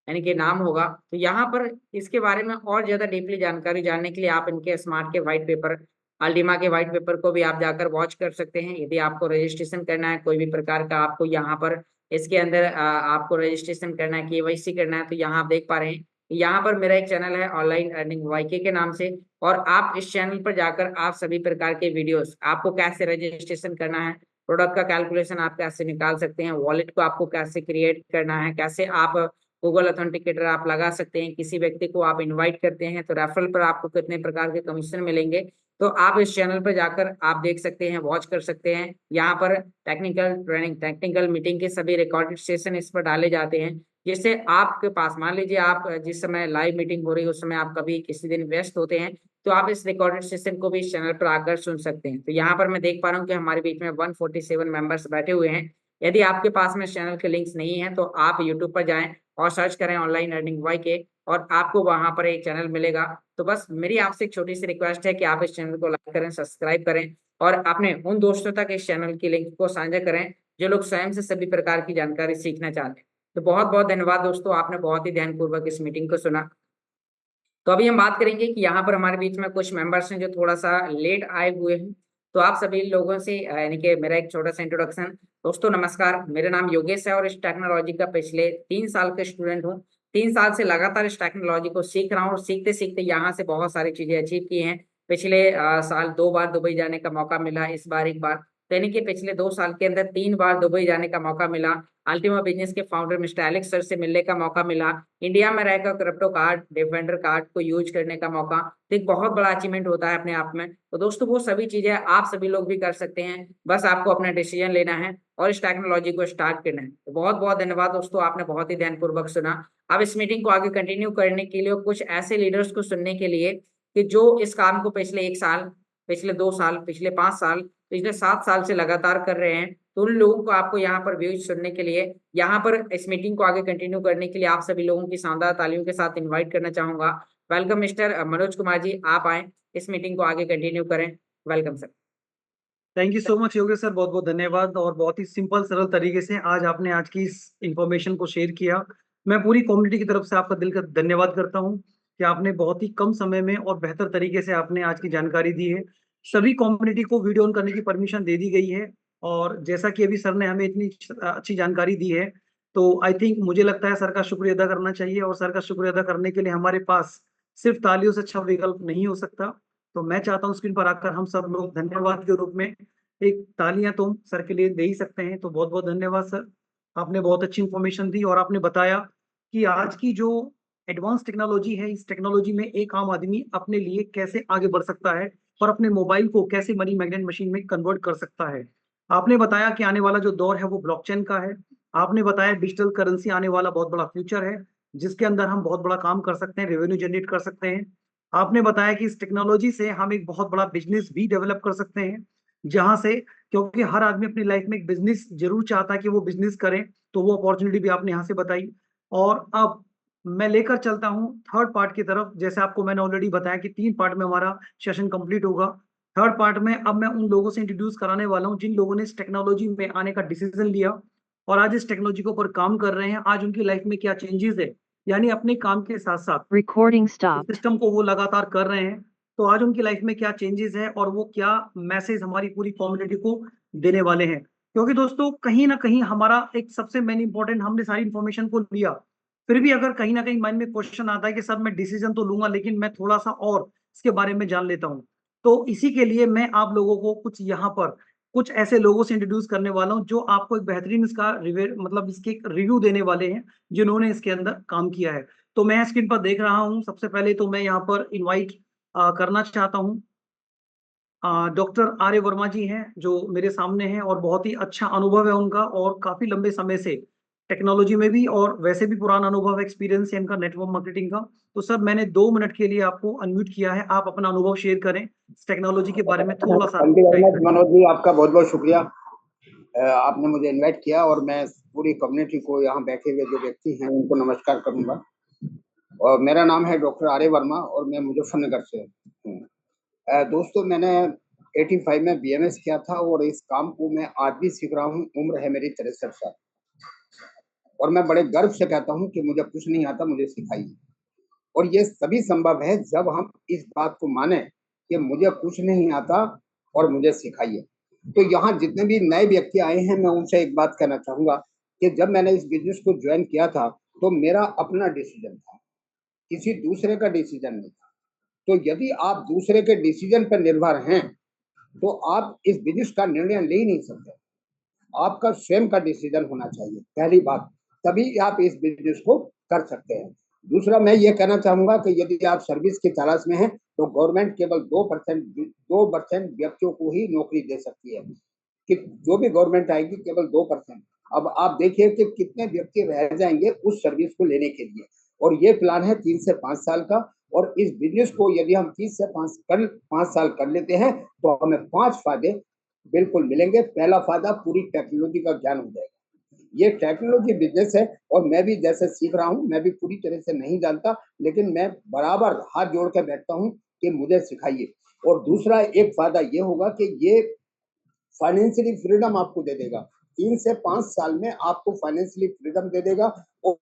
यानी कि नाम होगा। तो यहाँ पर इसके बारे में और ज्यादा डीपली जानकारी जानने के लिए आप इनके स्मार्ट के व्हाइट पेपर, अल्टीमा के व्हाइट पेपर को भी आप जाकर वॉच कर सकते हैं। यदि आपको रजिस्ट्रेशन करना है कोई भी प्रकार का, आपको यहाँ पर इसके अंदर आपको रजिस्ट्रेशन करना है, केवाईसी करना है, तो यहाँ आप देख पा रहे हैं यहाँ पर मेरा एक चैनल है ऑनलाइन अर्निंग वाईके के नाम से, और आप इस चैनल पर जाकर आप सभी प्रकार के वीडियोस, आपको कैसे रजिस्ट्रेशन करना है, प्रोडक्ट का कैलकुलेशन आप कैसे निकाल सकते हैं, वॉलेट को आपको कैसे क्रिएट करना है, कैसे आप गूगल ऑथेंटिकेटर आप लगा सकते हैं, किसी व्यक्ति को आप इनवाइट करते हैं तो रेफरल पर आपको कितने प्रकार के कमीशन मिलेंगे, तो आप इस चैनल पर जाकर आप देख सकते हैं, वॉच कर सकते हैं। यहाँ पर टेक्निकल ट्रेनिंग, टेक्निकल मीटिंग के सभी रिकॉर्डेड सेशन इस पर डाले जाते हैं, जिससे आपके पास, मान लीजिए आप जिस समय लाइव मीटिंग हो रही है उस समय आप कभी किसी दिन व्यस्त होते हैं, तो आप इस रिकॉर्डेड सेशन को भी इस चैनल पर आकर सुन सकते हैं। तो यहाँ पर मैं देख पा रहा हूँ कि हमारे बीच में 147 मेंबर्स बैठे हुए हैं। यदि आपके पास में इस चैनल के लिंक्स नहीं है तो आप यूट्यूब पर जाएं और सर्च करें ऑनलाइन अर्निंग वाईके, और आपको वहां पर एक चैनल मिलेगा। तो बस मेरी आपसे एक छोटी सी रिक्वेस्ट है कि आप इस चैनल को लाइक करें, सब्सक्राइब करें, और अपने उन दोस्तों तक इस चैनल की लिंक को साझा करें जो लोग स्वयं से सभी प्रकार की जानकारी सीखना चाहते हैं। तो बहुत बहुत धन्यवाद दोस्तों, आपने बहुत ही ध्यानपूर्वक इस मीटिंग को सुना। तो अभी हम बात करेंगे कि यहाँ पर हमारे बीच में कुछ मेंबर्स हैं जो थोड़ा सा लेट आए हुए हैं। तो आप सभी लोगों से यानी कि मेरा एक छोटा सा इंट्रोडक्शन। दोस्तों नमस्कार, मेरा नाम योगेश है और इस टेक्नोलॉजी का पिछले 3 साल का स्टूडेंट हूँ। 3 साल से लगातार इस टेक्नोलॉजी को सीख रहा हूँ और सीखते सीखते यहाँ से बहुत सारी चीजें अचीव की हैं। पिछले साल 2 बार दुबई जाने का मौका मिला, इस बार एक बार। तो यानी कि पिछले 2 साल के अंदर 3 बार दुबई जाने का मौका मिला। अल्टीमा बिजनेस के फाउंडर मिस्टर एलेक्स सर से मिलने का मौका मिला। इंडिया में रहकर क्रिप्टो कार्ड, डिफेंडर कार्ड को यूज करने का मौका, तो एक बहुत बड़ा अचीवमेंट होता है अपने आप में। तो दोस्तों वो सभी चीजें आप सभी लोग भी कर सकते हैं, बस आपको अपना डिसीजन लेना है और इस टेक्नोलॉजी को स्टार्ट करना है। तो बहुत बहुत धन्यवाद दोस्तों, आपने बहुत ही ध्यानपूर्वक सुना। अब इस मीटिंग को आगे कंटिन्यू करने के लिए और कुछ ऐसे लीडर्स को सुनने के लिए कि जो इस काम को पिछले 1 साल, पिछले 2 साल, पिछले 5 साल, पिछले 7 साल से लगातार कर रहे हैं, तो उन लोगों को आपको यहाँ पर व्यूज सुनने के लिए, यहाँ पर इस मीटिंग को आगे कंटिन्यू करने के लिए आप सभी लोगों की शानदार तालियों के साथ इनवाइट करना चाहूंगा। वेलकम मिस्टर मनोज कुमार जी, आप आए, इस मीटिंग को आगे कंटिन्यू करें। Welcome sir. Thank you so much Yogesh sir, बहुत बहुत धन्यवाद। और बहुत ही सिंपल सरल तरीके से आज आपने आज की इस इंफॉर्मेशन को शेयर किया। मैं पूरी कम्युनिटी की तरफ से आपका दिल का धन्यवाद करता हूं कि आपने बहुत ही कम समय में और बेहतर तरीके से आपने आज की जानकारी दी है। सभी कम्युनिटी को वीडियो ऑन करने की परमिशन दे दी गई है। और जैसा कि अभी सर ने हमें इतनी अच्छी जानकारी दी है, तो आई थिंक मुझे लगता है सर का शुक्रिया अदा करना चाहिए। और सर का शुक्रिया अदा करने के लिए हमारे पास सिर्फ तालियों से अच्छा विकल्प नहीं हो सकता। तो मैं चाहता हूँ स्क्रीन पर आकर हम सब लोग धन्यवाद के रूप में एक तालियां तो सर के लिए दे ही सकते हैं। तो बहुत बहुत धन्यवाद सर, आपने बहुत अच्छी इन्फॉर्मेशन दी और आपने बताया कि आज की जो एडवांस टेक्नोलॉजी है, इस टेक्नोलॉजी में एक आम आदमी अपने लिए कैसे आगे बढ़ सकता है और अपने मोबाइल को कैसे मनी मैग्नेट मशीन में कन्वर्ट कर सकता है। आपने बताया कि आने वाला जो दौर है वो ब्लॉकचेन का है। आपने बताया डिजिटल करेंसी आने वाला बहुत बड़ा फ्यूचर है, जिसके अंदर हम बहुत बड़ा काम कर सकते हैं, रेवेन्यू जनरेट कर सकते हैं। आपने बताया कि इस टेक्नोलॉजी से हम एक बहुत बड़ा बिजनेस भी डेवलप कर सकते हैं, जहां से, क्योंकि हर आदमी अपनी लाइफ में एक बिजनेस जरूर चाहता है कि वो बिजनेस करे, तो वो अपॉर्चुनिटी भी आपने यहाँ से बताई। और अब मैं लेकर चलता हूँ थर्ड पार्ट की तरफ। जैसे आपको मैंने ऑलरेडी बताया कि 3 पार्ट में हमारा सेशन कंप्लीट होगा। थर्ड पार्ट में अब मैं उन लोगों से इंट्रोड्यूस कराने वाला हूँ जिन लोगों ने इस टेक्नोलॉजी में आने का डिसीजन लिया और आज इस टेक्नोलॉजी के ऊपर काम कर रहे हैं। आज उनकी लाइफ में क्या चेंजेस है, यानी अपने काम के साथ साथ Recording stopped. सिस्टम को वो लगातार कर रहे हैं। तो आज उनकी लाइफ में क्या चेंजेस है और वो क्या मैसेज हमारी पूरी कम्युनिटी को देने वाले हैं। क्योंकि दोस्तों कहीं ना कहीं हमारा एक सबसे मेन इंपॉर्टेंट, हमने सारी इन्फॉर्मेशन को लिया, फिर भी अगर कहीं ना कहीं माइंड में क्वेश्चन आता है कि सर मैं डिसीजन तो लूंगा लेकिन मैं थोड़ा सा और इसके बारे में जान लेता हूँ, तो इसी के लिए मैं आप लोगों को कुछ यहाँ पर कुछ ऐसे लोगों से इंट्रोड्यूस करने वाला हूँ जो आपको एक बेहतरीन इसका मतलब इसके रिव्यू देने वाले हैं, जिन्होंने इसके अंदर काम किया है। तो मैं स्क्रीन पर देख रहा हूँ, सबसे पहले तो मैं यहाँ पर इनवाइट करना चाहता हूँ, डॉक्टर आर्य वर्मा जी हैं जो मेरे सामने हैं और बहुत ही अच्छा अनुभव है उनका और काफी लंबे समय से टेक्नोलॉजी में भी और वैसे भी पुराना अनुभव एक्सपीरियंस है इनका नेटवर्क मार्केटिंग का। तो सर मैंने 2 मिनट के लिए आपको अनम्यूट किया है, आप अपना अनुभव शेयर करें इस टेक्नोलॉजी के बारे में थोड़ा सा। Thank you very much Manoj ji, आपका बहुत बहुत शुक्रिया। आपने मुझे इनवाइट किया और मैं पूरी कम्युनिटी को, यहाँ बैठे हुए जो व्यक्ति हैं उनको नमस्कार करूंगा। और मेरा नाम है डॉक्टर आर्य वर्मा और मैं मुजफ्फरनगर से हूँ। दोस्तों मैंने 85 में BMS किया था और इस काम को मैं आज भी सीख रहा हूँ। उम्र है मेरी 63 साल और मैं बड़े गर्व से कहता हूँ कि मुझे कुछ नहीं आता, मुझे सिखाइए। और ये तभी संभव है जब हम इस बात को माने कि मुझे कुछ नहीं आता और मुझे सिखाइए। तो यहाँ जितने भी नए व्यक्ति आए हैं मैं उनसे एक बात कहना चाहूंगा कि जब मैंने इस बिजनेस को ज्वाइन किया था तो मेरा अपना डिसीजन था, किसी दूसरे का डिसीजन नहीं था। तो यदि आप दूसरे के डिसीजन पर निर्भर हैं तो आप इस बिजनेस का निर्णय ले ही नहीं सकते। आपका स्वयं का डिसीजन होना चाहिए, पहली बात, तभी आप इस बिजनेस को कर सकते हैं। दूसरा मैं ये कहना चाहूंगा कि यदि आप सर्विस की तलाश में हैं तो गवर्नमेंट केवल 2% व्यक्तियों को ही नौकरी दे सकती है, कि जो भी गवर्नमेंट आएगी केवल 2%। अब आप देखिए कि कितने व्यक्ति रह जाएंगे उस सर्विस को लेने के लिए। और ये प्लान है 3 से 5 साल का। और इस बिजनेस को यदि हम 3 से 5 साल कर लेते हैं तो हमें 5 फायदे बिल्कुल मिलेंगे। पहला फायदा, पूरी टेक्नोलॉजी का ज्ञान हो जाएगा। ये टेक्नोलॉजी बिजनेस है और मैं भी जैसे सीख रहा हूँ, मैं भी पूरी तरह से नहीं जानता, लेकिन मैं बराबर हाथ जोड़ के बैठता हूँ कि मुझे सिखाइए। और दूसरा एक फायदा ये होगा कि ये फाइनेंशियली फ्रीडम आपको दे देगा। 3 से 5 साल में आपको फाइनेंशियली फ्रीडम दे देगा। और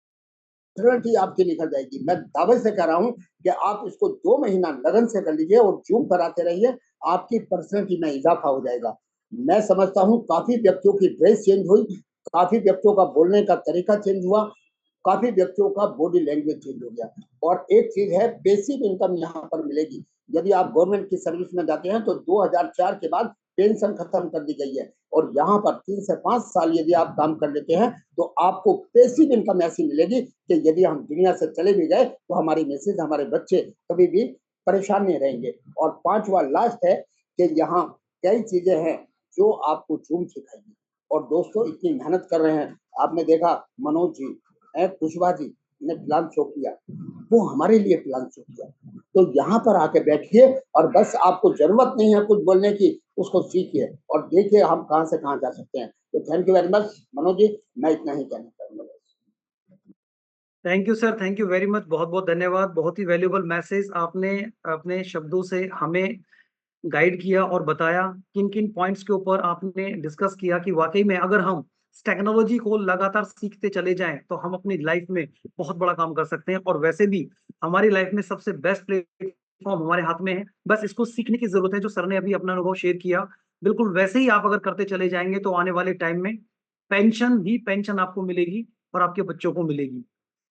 पर्सनैलिटी आपकी निकल जाएगी। मैं दावे से कह रहा हूँ कि आप इसको 2 महीना लगन से कर लीजिए और जूम कराते रहिए, आपकी पर्सनैलिटी में इजाफा हो जाएगा। मैं समझता हूँ काफ़ी व्यक्तियों की ड्रेस चेंज हुई, काफ़ी व्यक्तियों का बोलने का तरीका चेंज हुआ, काफ़ी व्यक्तियों का बॉडी लैंग्वेज चेंज हो गया। और एक चीज़ है, पैसिव इनकम यहाँ पर मिलेगी। यदि आप गवर्नमेंट की सर्विस में जाते हैं तो 2004 के बाद पेंशन खत्म कर दी गई है और यहाँ पर 3 से 5 साल यदि आप काम कर लेते हैं तो आपको पैसिव इनकम ऐसी मिलेगी कि यदि हम दुनिया से चले भी गए तो हमारी मिसेज, हमारे बच्चे कभी भी परेशान नहीं रहेंगे। और 5वां लास्ट है कि यहाँ कई चीजें हैं जो आपको जूम सिखाएगी। और दोस्तों इतनी मेहनत कर रहे हैं, आपने देखा मनोज जी, कुशवाहा जी ने प्लान शो किया, वो हमारे लिए प्लान शो किया। तो यहाँ पर आके बैठिए और बस आपको जरूरत नहीं है कुछ बोलने की, उसको सीखिए और देखिए हम कहाँ से कहाँ जा सकते हैं। तो thank you very much Manoj ji, मैं इतना ही कहना चाहूंगा। Thank you sir, thank you very much, बहुत बहुत धन्यवाद। बहुत ही वैल्यूबल मैसेज आपने अपने शब्दों से हमें गाइड किया और बताया किन किन पॉइंट्स के ऊपर आपने डिस्कस किया कि वाकई में अगर हम टेक्नोलॉजी को लगातार सीखते चले जाएं तो हम अपनी लाइफ में बहुत बड़ा काम कर सकते हैं। और वैसे भी हमारी लाइफ में सबसे बेस्ट प्लेटफॉर्म हमारे हाथ में है, बस इसको सीखने की जरूरत है। जो सर ने अभी अपना अनुभव शेयर किया, बिल्कुल वैसे ही आप अगर करते चले जाएंगे तो आने वाले टाइम में पेंशन ही पेंशन आपको मिलेगी और आपके बच्चों को मिलेगी।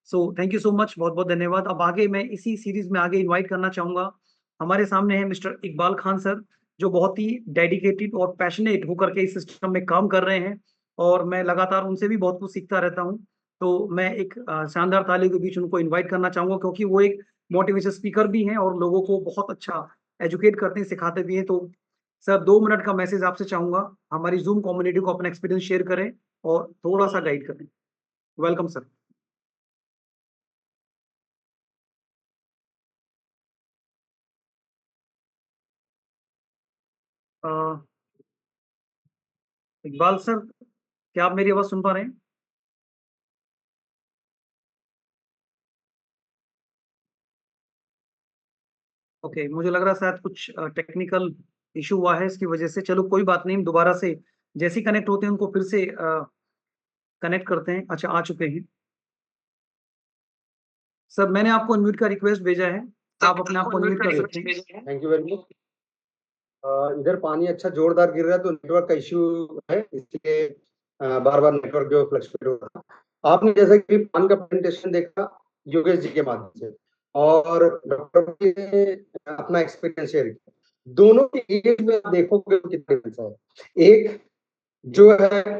So thank you so much, बहुत बहुत धन्यवाद। अब आगे मैं इसी सीरीज में आगे इनवाइट करना चाहूंगा, हमारे सामने है मिस्टर इकबाल खान सर, जो बहुत ही डेडिकेटेड और पैशनेट होकर के इस सिस्टम में काम कर रहे हैं और मैं लगातार उनसे भी बहुत कुछ सीखता रहता हूं। तो मैं एक शानदार ताली के बीच उनको इनवाइट करना चाहूंगा, क्योंकि वो एक मोटिवेशन स्पीकर भी हैं और लोगों को बहुत अच्छा एजुकेट करते हैं, सिखाते भी हैं। तो सर 2 मिनट का मैसेज आपसे चाहूंगा, हमारी जूम कम्युनिटी को अपना एक्सपीरियंस शेयर करें और थोड़ा सा गाइड करें। Welcome sir. इकबाल सर, क्या आप मेरी आवाज सुन पा रहे हैं? ओके, मुझे लग रहा है शायद कुछ टेक्निकल इशू हुआ है इसकी वजह से। चलो कोई बात नहीं, हम दोबारा से जैसे ही कनेक्ट होते हैं उनको फिर से कनेक्ट करते हैं। अच्छा, आ चुके हैं सर, मैंने आपको अनम्यूट का रिक्वेस्ट भेजा है, आप अपने आप को अनम्यूट कर सकते हैं। Thank you very much. इधर पानी अच्छा जोरदार गिर रहा है तो नेटवर्क का इश्यू है, इसलिए बार बार नेटवर्क जो फ्लक्चुएट हो रहा है। आपने जैसे कि पानी का प्रेजेंटेशन देखा योगेश जी के माध्यम से और डॉक्टर ने अपना एक्सपीरियंस शेयर किया। दोनों की एज में आप देखोगे कितना डिफरेंस है। एक जो है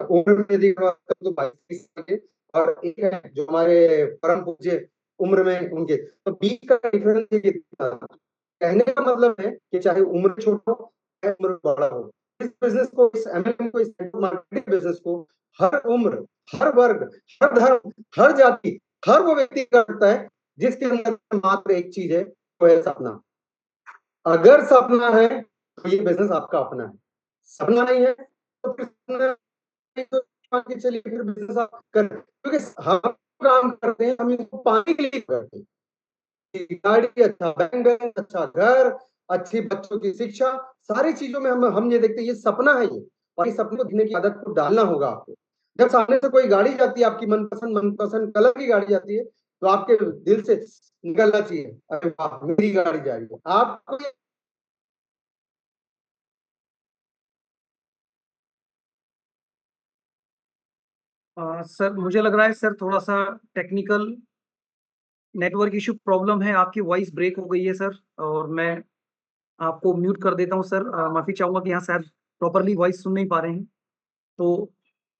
उम्र में देखा तो 22 साल के, और एक है जो हमारे परम पूज्य उम्र में उनके, तो 20 का डिफरेंस कितना। कहने का मतलब है कि चाहे उम्र छोटा हो चाहे उम्र बड़ा हो, इस बिजनेस को, इस एमएलएम को, इस नेटवर्क मार्केटिंग बिजनेस को हर उम्र, हर वर्ग, हर धर्म, हर जाति, हर वो व्यक्ति करता है जिसके अंदर मात्र एक चीज है, वो है सपना। अगर सपना है तो ये बिजनेस आपका अपना है, सपना नहीं है तो फिर तो मान के चलिए फिर बिजनेस आप करें, क्योंकि हम काम करते हैं, हम इनको पाने के लिए करते हैं। गाड़ी, अच्छा बैंक बैलेंस, अच्छा घर, अच्छी बच्चों की शिक्षा, सारी चीजों में हम ये देखते हैं ये सपना है ये, और इस सपने को जीने की आदत को डालना होगा आपको। जब सामने से कोई गाड़ी जाती है, आपकी मनपसंद कलर की गाड़ी जाती है, तो आपके दिल से निकलना चाहिए, अरे वाह मेरी गाड़ी जा रही है। आपको सर मुझे लग रहा है सर थोड़ा सा टेक्निकल नेटवर्क इशू प्रॉब्लम है, आपकी वॉइस ब्रेक हो गई है सर, और मैं आपको म्यूट कर देता हूँ सर। माफी चाहूंगा कि यहाँ शायद प्रॉपरली वॉइस सुन नहीं पा रहे हैं। तो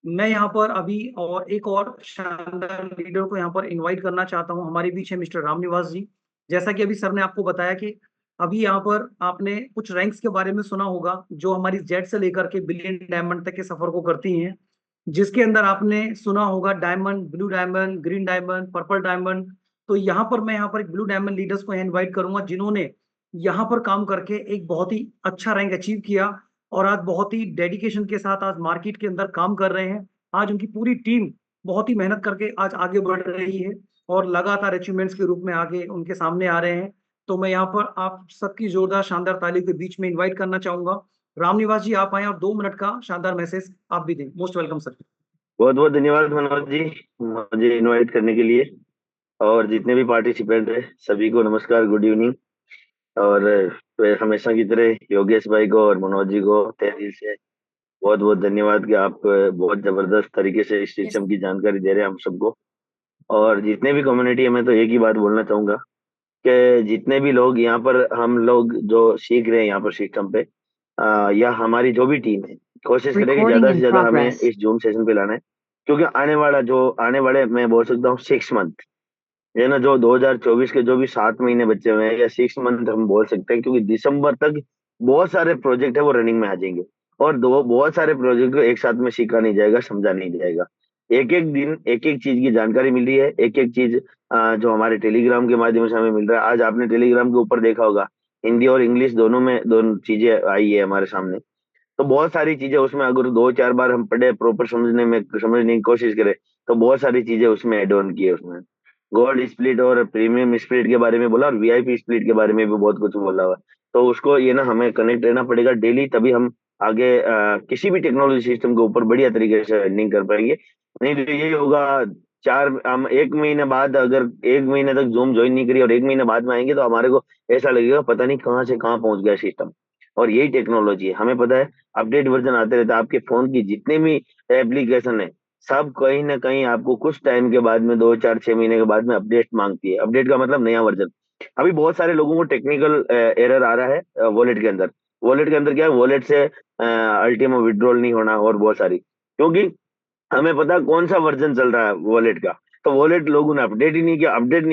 मैं यहाँ पर अभी और एक और शानदार लीडर को यहाँ पर इनवाइट करना चाहता हूँ। हमारे बीच है मिस्टर रामनिवास जी। जैसा कि अभी सर ने आपको बताया कि अभी यहाँ पर आपने कुछ रैंक्स के बारे में सुना होगा जो हमारी जेड से लेकर के बिलियन डायमंड तक के सफर को करती हैं, जिसके अंदर आपने सुना होगा diamond, blue diamond, green diamond, purple diamond. तो मैं यहाँ पर एक ब्लू डायमंड लीडर्स को इनवाइट करूंगा जिन्होंने यहाँ पर काम करके एक बहुत ही अच्छा रैंक अचीव किया और आज बहुत ही डेडिकेशन के साथ आज मार्केट के अंदर काम कर रहे हैं। आज उनकी पूरी टीम बहुत ही मेहनत करके आज आगे बढ़ रही है और लगातार अचीवमेंट्स के रूप में आगे उनके सामने आ रहे हैं। तो मैं यहाँ पर आप सबकी जोरदार शानदार ताली के बीच में इन्वाइट करना चाहूंगा। रामनिवास जी आप आए और 2 मिनट का शानदार मैसेज आप भी दें। Most welcome sir. बहुत बहुत धन्यवाद मनोज जी, मुझे इनवाइट करने के लिए। और जितने भी पार्टिसिपेंट हैं सभी को नमस्कार, गुड इवनिंग। और हमेशा की तरह योगेश भाई को और मनोज जी को तहे दिल से बहुत बहुत धन्यवाद कि आप बहुत जबरदस्त तरीके से इस सिस्टम की जानकारी दे रहे हैं हम सबको। और जितने भी कम्युनिटी है, मैं तो एक ही बात बोलना चाहूंगा कि जितने भी लोग यहाँ पर हम लोग जो सीख रहे हैं यहाँ पर सिस्टम पे, या हमारी जो भी टीम है, कोशिश करें कि Recording ज्यादा से in ज्यादा हमें progress. इस जूम सेशन पे लाना है। क्योंकि आने वाले मैं बोल सकता हूँ 6 मंथ, ये ना, जो 2024 के जो भी 7 महीने बचे हुए हैं, या 6 मंथ हम बोल सकते हैं, क्योंकि दिसंबर तक बहुत सारे प्रोजेक्ट है वो रनिंग में आ जाएंगे। और दो बहुत सारे प्रोजेक्ट को एक साथ में सीखा नहीं जाएगा, समझा नहीं जाएगा। एक एक दिन एक एक चीज की जानकारी मिल रही है, एक एक चीज जो हमारे टेलीग्राम के माध्यम से हमें मिल रहा है। आज आपने टेलीग्राम के ऊपर देखा होगा, हिंदी और इंग्लिश दोनों में दोनों चीजें आई है हमारे सामने। तो बहुत सारी चीजें उसमें अगर 2-4 बार हम पढ़े, प्रॉपर समझने की कोशिश करें, तो बहुत सारी चीजें उसमें एड ऑन की है उसमें। गोल्ड स्प्लिट और प्रीमियम स्प्लिट के बारे में बोला, और वीआईपी स्प्लिट के बारे में भी बहुत कुछ बोला हुआ है। तो उसको ये ना, हमें कनेक्ट रहना पड़ेगा डेली, तभी हम आगे किसी भी टेक्नोलॉजी सिस्टम के ऊपर बढ़िया तरीके से रनिंग कर पाएंगे। नहीं तो यही होगा, हम 1 महीने बाद अगर 1 महीने तक जूम ज्वाइन नहीं करी और 1 महीने बाद में आएंगे, तो हमारे को ऐसा लगेगा पता नहीं कहाँ से कहाँ पहुंच गया सिस्टम। और यही टेक्नोलॉजी है, हमें पता है अपडेट वर्जन आते रहता है। आपके फोन की जितने भी एप्लीकेशन है, सब कहीं ना कहीं आपको कुछ टाइम के बाद में, 2-4-6 महीने के बाद में अपडेट मांगती है। अपडेट का मतलब नया वर्जन। अभी बहुत सारे लोगों को टेक्निकल एरर आ रहा है वॉलेट के अंदर। वॉलेट के अंदर क्या है, वॉलेट से अल्टीमा विड्रॉल नहीं होना, और बहुत सारी, क्योंकि हमें पता है कौन सा वर्जन चल रहा है वॉलेट का। तो वॉलेट लोगों ने अपडेट नहीं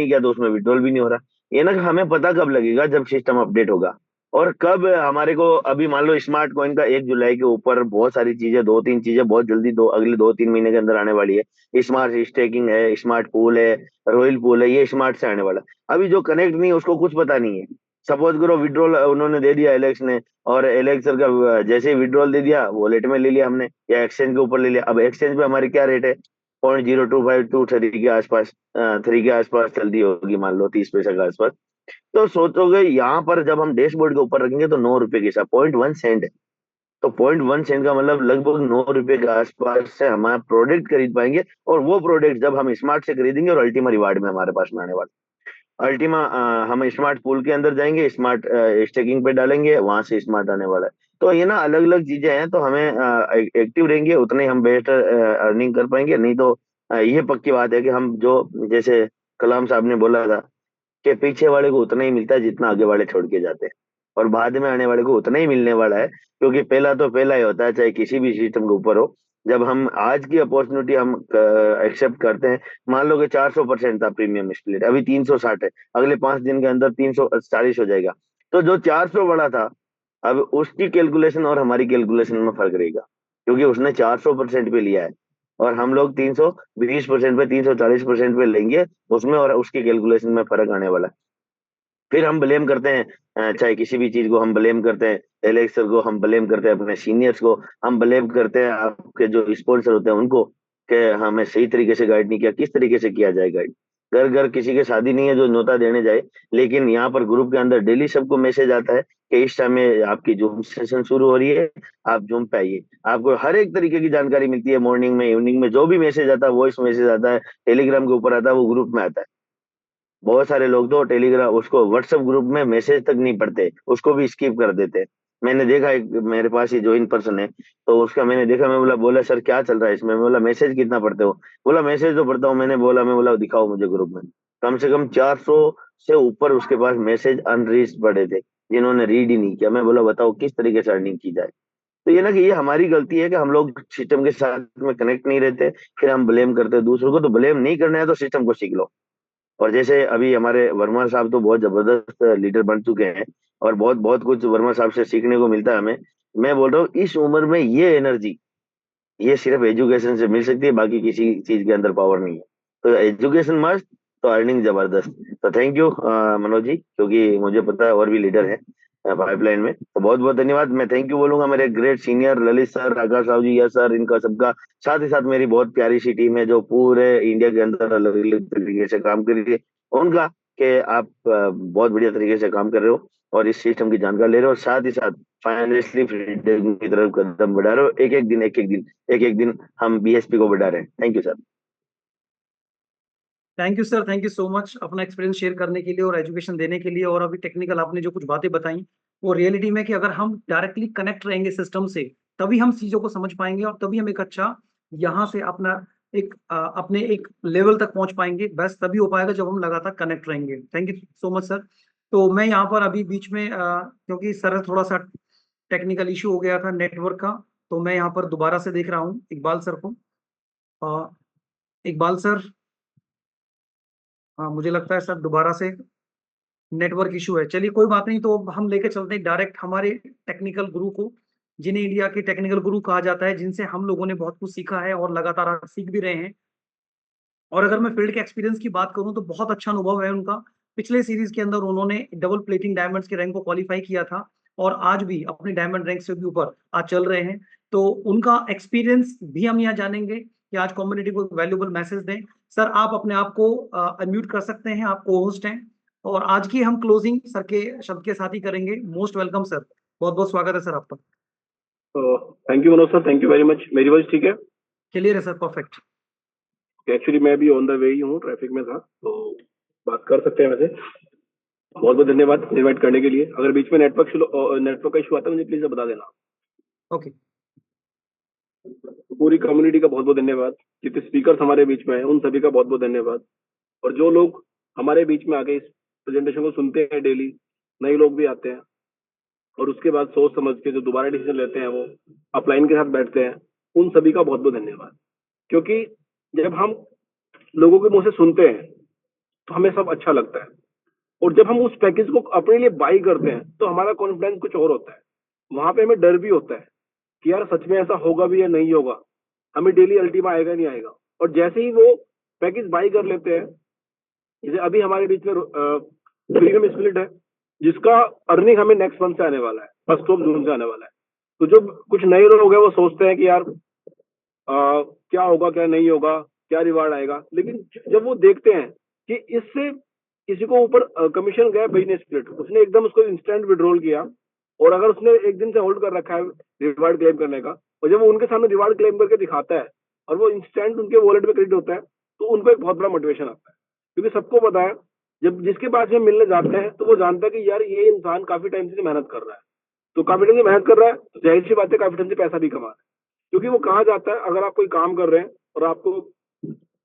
किया, तो उसमें विड्रॉल भी नहीं हो रहा। ये ना, हमें पता कब लगेगा, जब सिस्टम अपडेट होगा। और कब हमारे को, अभी मान लो स्मार्ट कॉइन का 1 जुलाई के ऊपर बहुत सारी चीजें, 2-3 चीजें बहुत जल्दी, अगले 2-3 महीने के अंदर आने वाली है। स्मार्ट स्टेकिंग है, स्मार्ट पूल है, रॉयल पूल है, ये स्मार्ट से आने वाला है। अभी जो कनेक्ट नहीं है उसको कुछ पता नहीं है। सपोज करो विड्रॉल उन्होंने दे दिया एलेक्स ने, और एलेक्स सर का जैसे ही विड्रॉल दे दिया, वॉलेट में ले लिया हमने या एक्सचेंज के ऊपर ले लिया। अब एक्सचेंज पे हमारी क्या रेट है, 0.0252 3 के आसपास, 3 के आसपास चलती होगी, मान लो 30 पैसा के आसपास। तो सोचोगे यहाँ पर जब हम डैशबोर्ड के ऊपर रखेंगे तो 9 रुपए के हिसाब, 0.1 सेंट है। तो 0.1 सेंट का मतलब लगभग 9 रुपए के आसपास से हमारा प्रोडक्ट खरीद पाएंगे। और वो प्रोडक्ट जब हम स्मार्ट से खरीदेंगे, और अल्टीमा रिवार्ड में हमारे पास में आने वाला अल्टीमा, हम स्मार्ट पूल के अंदर जाएंगे, स्मार्ट स्टेकिंग पे डालेंगे, वहां से स्मार्ट आने वाला है। तो ये ना अलग अलग चीजें हैं, तो हमें एक्टिव रहेंगे उतने हम बेहतर अर्निंग कर पाएंगे। नहीं तो ये पक्की बात है कि हम जो, जैसे कलाम साहब ने बोला था कि पीछे वाले को उतना ही मिलता है जितना आगे वाले छोड़ के जाते हैं, और बाद में आने वाले को उतना ही मिलने वाला है। क्योंकि पहला तो पहला ही होता है, चाहे किसी भी सिस्टम के ऊपर हो। जब हम आज की अपॉर्चुनिटी हम एक्सेप्ट करते हैं, मान लो कि 400% था प्रीमियम स्प्लिट, अभी 360 है, अगले 5 दिन के अंदर 340 हो जाएगा। तो जो 400 वाला था, अब उसकी कैलकुलेशन और हमारी कैलकुलेशन में फर्क रहेगा, क्योंकि उसने 400% पे लिया है, और हम लोग 320% पे, 340% पे लेंगे उसमें, और उसकी कैलकुलेशन में फर्क आने वाला है। फिर हम ब्लेम करते हैं, चाहे किसी भी चीज को हम ब्लेम करते हैं, एलेक्स सर को हम ब्लेम करते हैं, अपने सीनियर्स को हम ब्लेम करते हैं, आपके जो स्पॉन्सर होते हैं उनको, कि हमें सही तरीके से गाइड नहीं किया। किस तरीके से किया जाए गाइड? घर घर किसी के शादी नहीं है जो न्योता देने जाए, लेकिन यहाँ पर ग्रुप के अंदर डेली सबको मैसेज आता है कि इस टाइम में आपकी जूम सेशन शुरू हो रही है, आप जूम पे आइए। आपको हर एक तरीके की जानकारी मिलती है, मॉर्निंग में, इवनिंग में, जो भी मैसेज आता है, वॉइस मैसेज आता है, टेलीग्राम के ऊपर आता है, वो ग्रुप में आता है। बहुत सारे लोग तो टेलीग्राम, उसको व्हाट्सएप ग्रुप में मैसेज तक नहीं पढ़ते, उसको भी स्किप कर देते हैं। मैंने देखा, एक मेरे पास ही ज्वाइन पर्सन है, तो उसका मैंने देखा, मैं बोला सर क्या चल रहा है इसमें? मैं बोला मैसेज कितना पढ़ते हो? बोला मैसेज तो पढ़ता हूँ। मैं बोला दिखाओ मुझे ग्रुप में। कम से कम 400 से ऊपर उसके पास मैसेज अनरीड पड़े थे, जिन्होंने रीड ही नहीं किया। मैं बोला बताओ किस तरीके से अर्निंग की जाए? तो ये ना, कि ये हमारी गलती है कि हम लोग सिस्टम के साथ में कनेक्ट नहीं रहते, फिर हम ब्लेम करते हैं दूसरों को। तो ब्लेम नहीं करना है तो सिस्टम को सीख लो। और जैसे अभी हमारे वर्मा साहब तो बहुत जबरदस्त लीडर बन चुके हैं, और बहुत बहुत कुछ वर्मा साहब से सीखने को मिलता है हमें। मैं बोल रहा हूँ, इस उम्र में ये एनर्जी, ये सिर्फ एजुकेशन से मिल सकती है, बाकी किसी चीज के अंदर पावर नहीं है। तो एजुकेशन मस्ट, तो अर्निंग जबरदस्त। तो थैंक यू मनोज जी, क्योंकि मुझे पता है और भी लीडर है पाइपलाइन में। तो बहुत बहुत धन्यवाद। मैं थैंक यू बोलूंगा मेरे ग्रेट सीनियर ललित सर, आकाश राव जी, यस सर, इनका सबका। साथ ही साथ मेरी बहुत प्यारी सी टीम है जो पूरे इंडिया के अंदर अलग अलग तरीके से काम कर रही है, उनका, कि आप बहुत बढ़िया तरीके से काम कर रहे हो और इस सिस्टम की जानकारी ले रहे हो। और साथ ही साथ फाइनेंशियली फ्रीडम की तरफ कदम बढ़ा रहे हो। एक एक दिन हम बीएसपी को बढ़ा रहे हैं। Thank you sir. Thank you sir, thank you so much अपना एक्सपीरियंस शेयर करने के लिए और एजुकेशन देने के लिए। और अभी टेक्निकल आपने जो कुछ बातें बताई वो रियलिटी में कि अगर हम डायरेक्टली कनेक्ट रहेंगे सिस्टम से तभी हम चीजों को समझ पाएंगे और तभी हम एक अच्छा यहाँ से अपना अपने एक लेवल तक पहुंच पाएंगे। बस तभी हो पाएगा जब हम लगातार कनेक्ट रहेंगे। Thank you so much sir. तो मैं यहाँ पर अभी बीच में क्योंकि सर थोड़ा सा टेक्निकल इशू हो गया था नेटवर्क का, तो मैं यहाँ पर दोबारा से देख रहा हूँ इकबाल सर को। इकबाल सर, हाँ मुझे लगता है सर दोबारा से नेटवर्क इशू है। चलिए कोई बात नहीं, तो अब हम लेके चलते हैं डायरेक्ट हमारे टेक्निकल गुरु को, जिन्हें इंडिया के टेक्निकल गुरु कहा जाता है, जिनसे हम लोगों ने बहुत कुछ सीखा है और लगातार सीख भी रहे हैं। और अगर मैं फील्ड के एक्सपीरियंस की बात करूं तो बहुत अच्छा अनुभव है उनका। पिछले सीरीज के अंदर उन्होंने डबल प्लेटिंग डायमंड्स के रैंक को क्वालिफाई किया था और आज भी अपने डायमंड रैंक से भी ऊपर आज चल रहे हैं। तो उनका एक्सपीरियंस भी हम यहाँ जानेंगे कि आज कम्युनिटी को वैल्यूबल मैसेज दें। सर आप अपने आप को अनम्यूट कर सकते हैं, आप को होस्ट हैं। और आज की हम क्लोजिंग सर के शब्द के साथ ही करेंगे। मोस्ट वेलकम सर, बहुत बहुत स्वागत है सर आपका। Thank you Manoj sir, thank you very much. मेरी वॉइस ठीक है? क्लियर है सर, परफेक्ट। एक्चुअली मैं भी ऑन द वे ही हूँ, ट्रैफिक में था, तो बात कर सकते हैं वैसे। बहुत बहुत धन्यवाद इनवाइट करने के लिए। अगर बीच में नेटवर्क का इशू आता है मुझे प्लीज बता देना। ओके। पूरी कम्युनिटी का बहुत बहुत धन्यवाद। जितने स्पीकर्स हमारे बीच में हैं उन सभी का बहुत बहुत धन्यवाद। और जो लोग हमारे बीच में आके इस प्रेजेंटेशन को सुनते हैं डेली, नए लोग भी आते हैं और उसके बाद सोच समझ के जो दोबारा डिसीजन लेते हैं वो अपलाइन के साथ बैठते हैं, उन सभी का बहुत बहुत धन्यवाद। क्योंकि जब हम लोगों के मुंह से सुनते हैं तो हमें सब अच्छा लगता है, और जब हम उस पैकेज को अपने लिए बाई करते हैं तो हमारा कॉन्फिडेंस कुछ और होता है। वहां पे हमें डर भी होता है कि यार सच में ऐसा होगा भी या नहीं होगा, हमें डेली अल्टीमा आएगा नहीं आएगा। और जैसे ही वो पैकेज बाई कर लेते हैं, जैसे अभी हमारे बीच में प्रीमियम स्प्लिट है जिसका अर्निंग हमें नेक्स्ट मंथ से आने वाला है, 1 जून से आने वाला है। तो जो कुछ नए लोग हैं वो सोचते हैं कि यार क्या होगा क्या नहीं होगा, क्या रिवार्ड आएगा, लेकिन जब वो देखते हैं कि इससे किसी को ऊपर कमीशन गया बिजनेस स्प्लिट, उसने एकदम उसको इंस्टेंट विड्रॉल किया, और अगर उसने एक दिन से होल्ड कर रखा है रिवार्ड क्लेम करने का, और जब वो उनके सामने रिवार्ड क्लेम करके दिखाता है और वो इंस्टेंट उनके वॉलेट में क्रेडिट होता है, तो उनको एक बहुत बड़ा मोटिवेशन आता है। क्योंकि सबको पता है जब जिसके पास में मिलने जाते हैं तो वो जानता है कि यार ये इंसान काफी टाइम से मेहनत कर रहा है, तो काफी टाइम से मेहनत कर रहा है तो जाहिर सी बात है काफी टाइम से पैसा भी कमा रहा है। क्योंकि वो कहा जाता है अगर आप कोई काम कर रहे हैं और आपको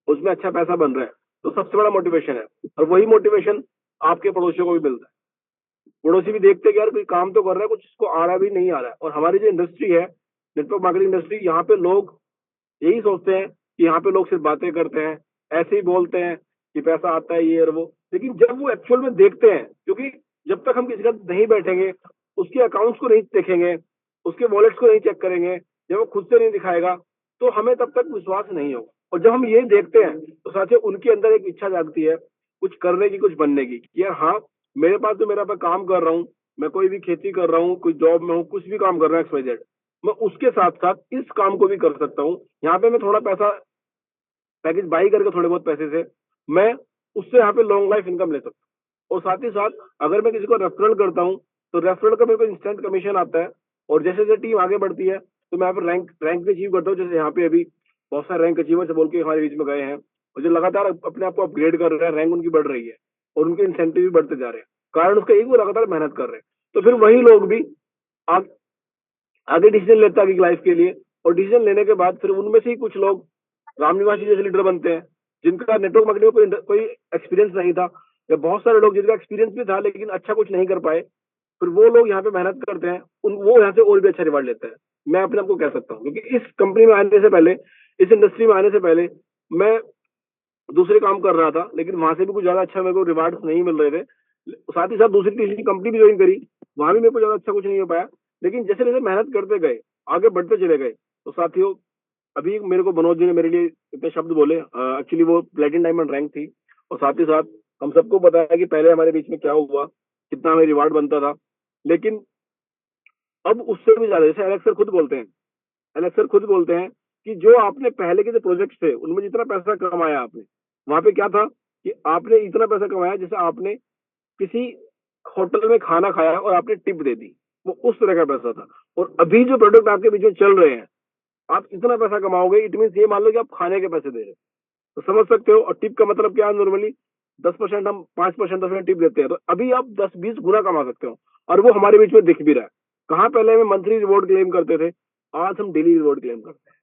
उसमें अच्छा पैसा बन रहा है तो सबसे बड़ा मोटिवेशन है, और वही मोटिवेशन आपके पड़ोसियों को भी मिलता है। पड़ोसी भी देखते हैं कि यार कोई काम तो कर रहा है, कुछ इसको आ रहा भी नहीं आ रहा है। और हमारी जो इंडस्ट्री है, नेटवर्क मार्केटिंग इंडस्ट्री, यहाँ पे लोग यही सोचते हैं कि यहाँ पे लोग सिर्फ बातें करते हैं, ऐसे ही बोलते हैं कि पैसा आता है ये और वो, लेकिन जब वो एक्चुअल में देखते हैं, क्योंकि जब तक हम किसी का नहीं बैठेंगे, उसके अकाउंट्स को नहीं देखेंगे, उसके वॉलेट्स को नहीं चेक करेंगे, जब वो खुद से नहीं दिखाएगा, तो हमें तब तक विश्वास नहीं होगा। और जब हम ये देखते हैं तो साथियों उनके अंदर एक इच्छा जागती है कुछ करने की, कुछ बनने की, कि यार हाँ मेरे पास तो मेरा काम कर रहा हूँ, मैं कोई भी खेती कर रहा हूँ, कोई जॉब में हूँ, कुछ भी काम कर रहा है XYZ, मैं उसके साथ साथ इस काम को भी कर सकता हूँ। यहाँ पे मैं थोड़ा पैसा पैकेज बाई करके थोड़े बहुत पैसे से मैं उससे यहाँ पे लॉन्ग लाइफ इनकम ले सकता हूँ। और साथ ही साथ अगर मैं किसी को रेफरल करता हूँ तो रेफरल का मेरे को इंस्टेंट कमीशन आता है, और जैसे जैसे टीम आगे बढ़ती है तो मैं यहाँ पे रैंक भी अचीव करता हूँ। जैसे यहाँ पे अभी बहुत सारे रैंक अचीवर्स बोल के हमारे बीच में गए हैं, और जो लगातार अपने आप को अपग्रेड कर रहे हैं, रैंक उनकी बढ़ रही है और उनके इंसेंटिव भी बढ़ते जा रहे हैं। कारण उसका एक, वो लगातार मेहनत कर रहे हैं। तो फिर वही लोग भी आगे डिसीजन लेते हैं आगे लाइफ के लिए, और डिसीजन लेने के बाद फिर उनमें से ही कुछ लोग रामनिवासी जैसे लीडर बनते हैं जिनका नेटवर्क मार्केटिंग में कोई एक्सपीरियंस नहीं था, या बहुत सारे लोग जिनका एक्सपीरियंस भी था लेकिन अच्छा कुछ नहीं कर पाए, फिर वो लोग यहाँ पे मेहनत करते हैं, वो यहाँ से और भी अच्छा रिवार्ड लेते हैं। मैं अपने आप को कह सकता हूँ, क्योंकि इस कंपनी में आने से पहले, इस इंडस्ट्री में आने से पहले मैं दूसरे काम कर रहा था, लेकिन वहां से भी कुछ ज्यादा अच्छा मेरे को रिवार्ड नहीं मिल रहे थे। साथ ही साथ दूसरी तीसरी कंपनी भी ज्वाइन करी, वहां भी मेरे को ज्यादा अच्छा कुछ नहीं हो पाया। लेकिन जैसे जैसे मेहनत करते गए, आगे बढ़ते चले गए, तो साथियों अभी मेरे को मनोज जी ने मेरे लिए इतने शब्द बोले, एक्चुअली वो प्लेटिनम डायमंड रैंक थी, और साथ ही साथ हम सबको पता है कि पहले हमारे बीच में क्या हुआ, कितना हमें रिवार्ड बनता था। लेकिन अब उससे भी ज्यादा, जैसे एलेक्स सर खुद बोलते हैं कि जो आपने पहले के जो प्रोजेक्ट थे उनमें जितना पैसा कमाया आपने, वहां पे क्या था कि आपने इतना पैसा कमाया जैसे आपने किसी होटल में खाना खाया और आपने टिप दे दी। वो उस तरह का पैसा था। और अभी जो प्रोडक्ट आपके बीच में चल रहे हैं, आप इतना पैसा कमाओगे, इट मीन ये मान लो कि आप खाने के पैसे दे रहे हो, तो समझ सकते हो। और टिप का मतलब क्या है, नॉर्मली 10% हम 5% 10% टिप देते हैं, तो अभी आप 10-20 गुना कमा सकते हो। और वो हमारे बीच में दिख भी रहा है। कहाँ पहले हमें मंथली रिवॉर्ड क्लेम करते थे, आज हम डेली रिवॉर्ड क्लेम करते हैं।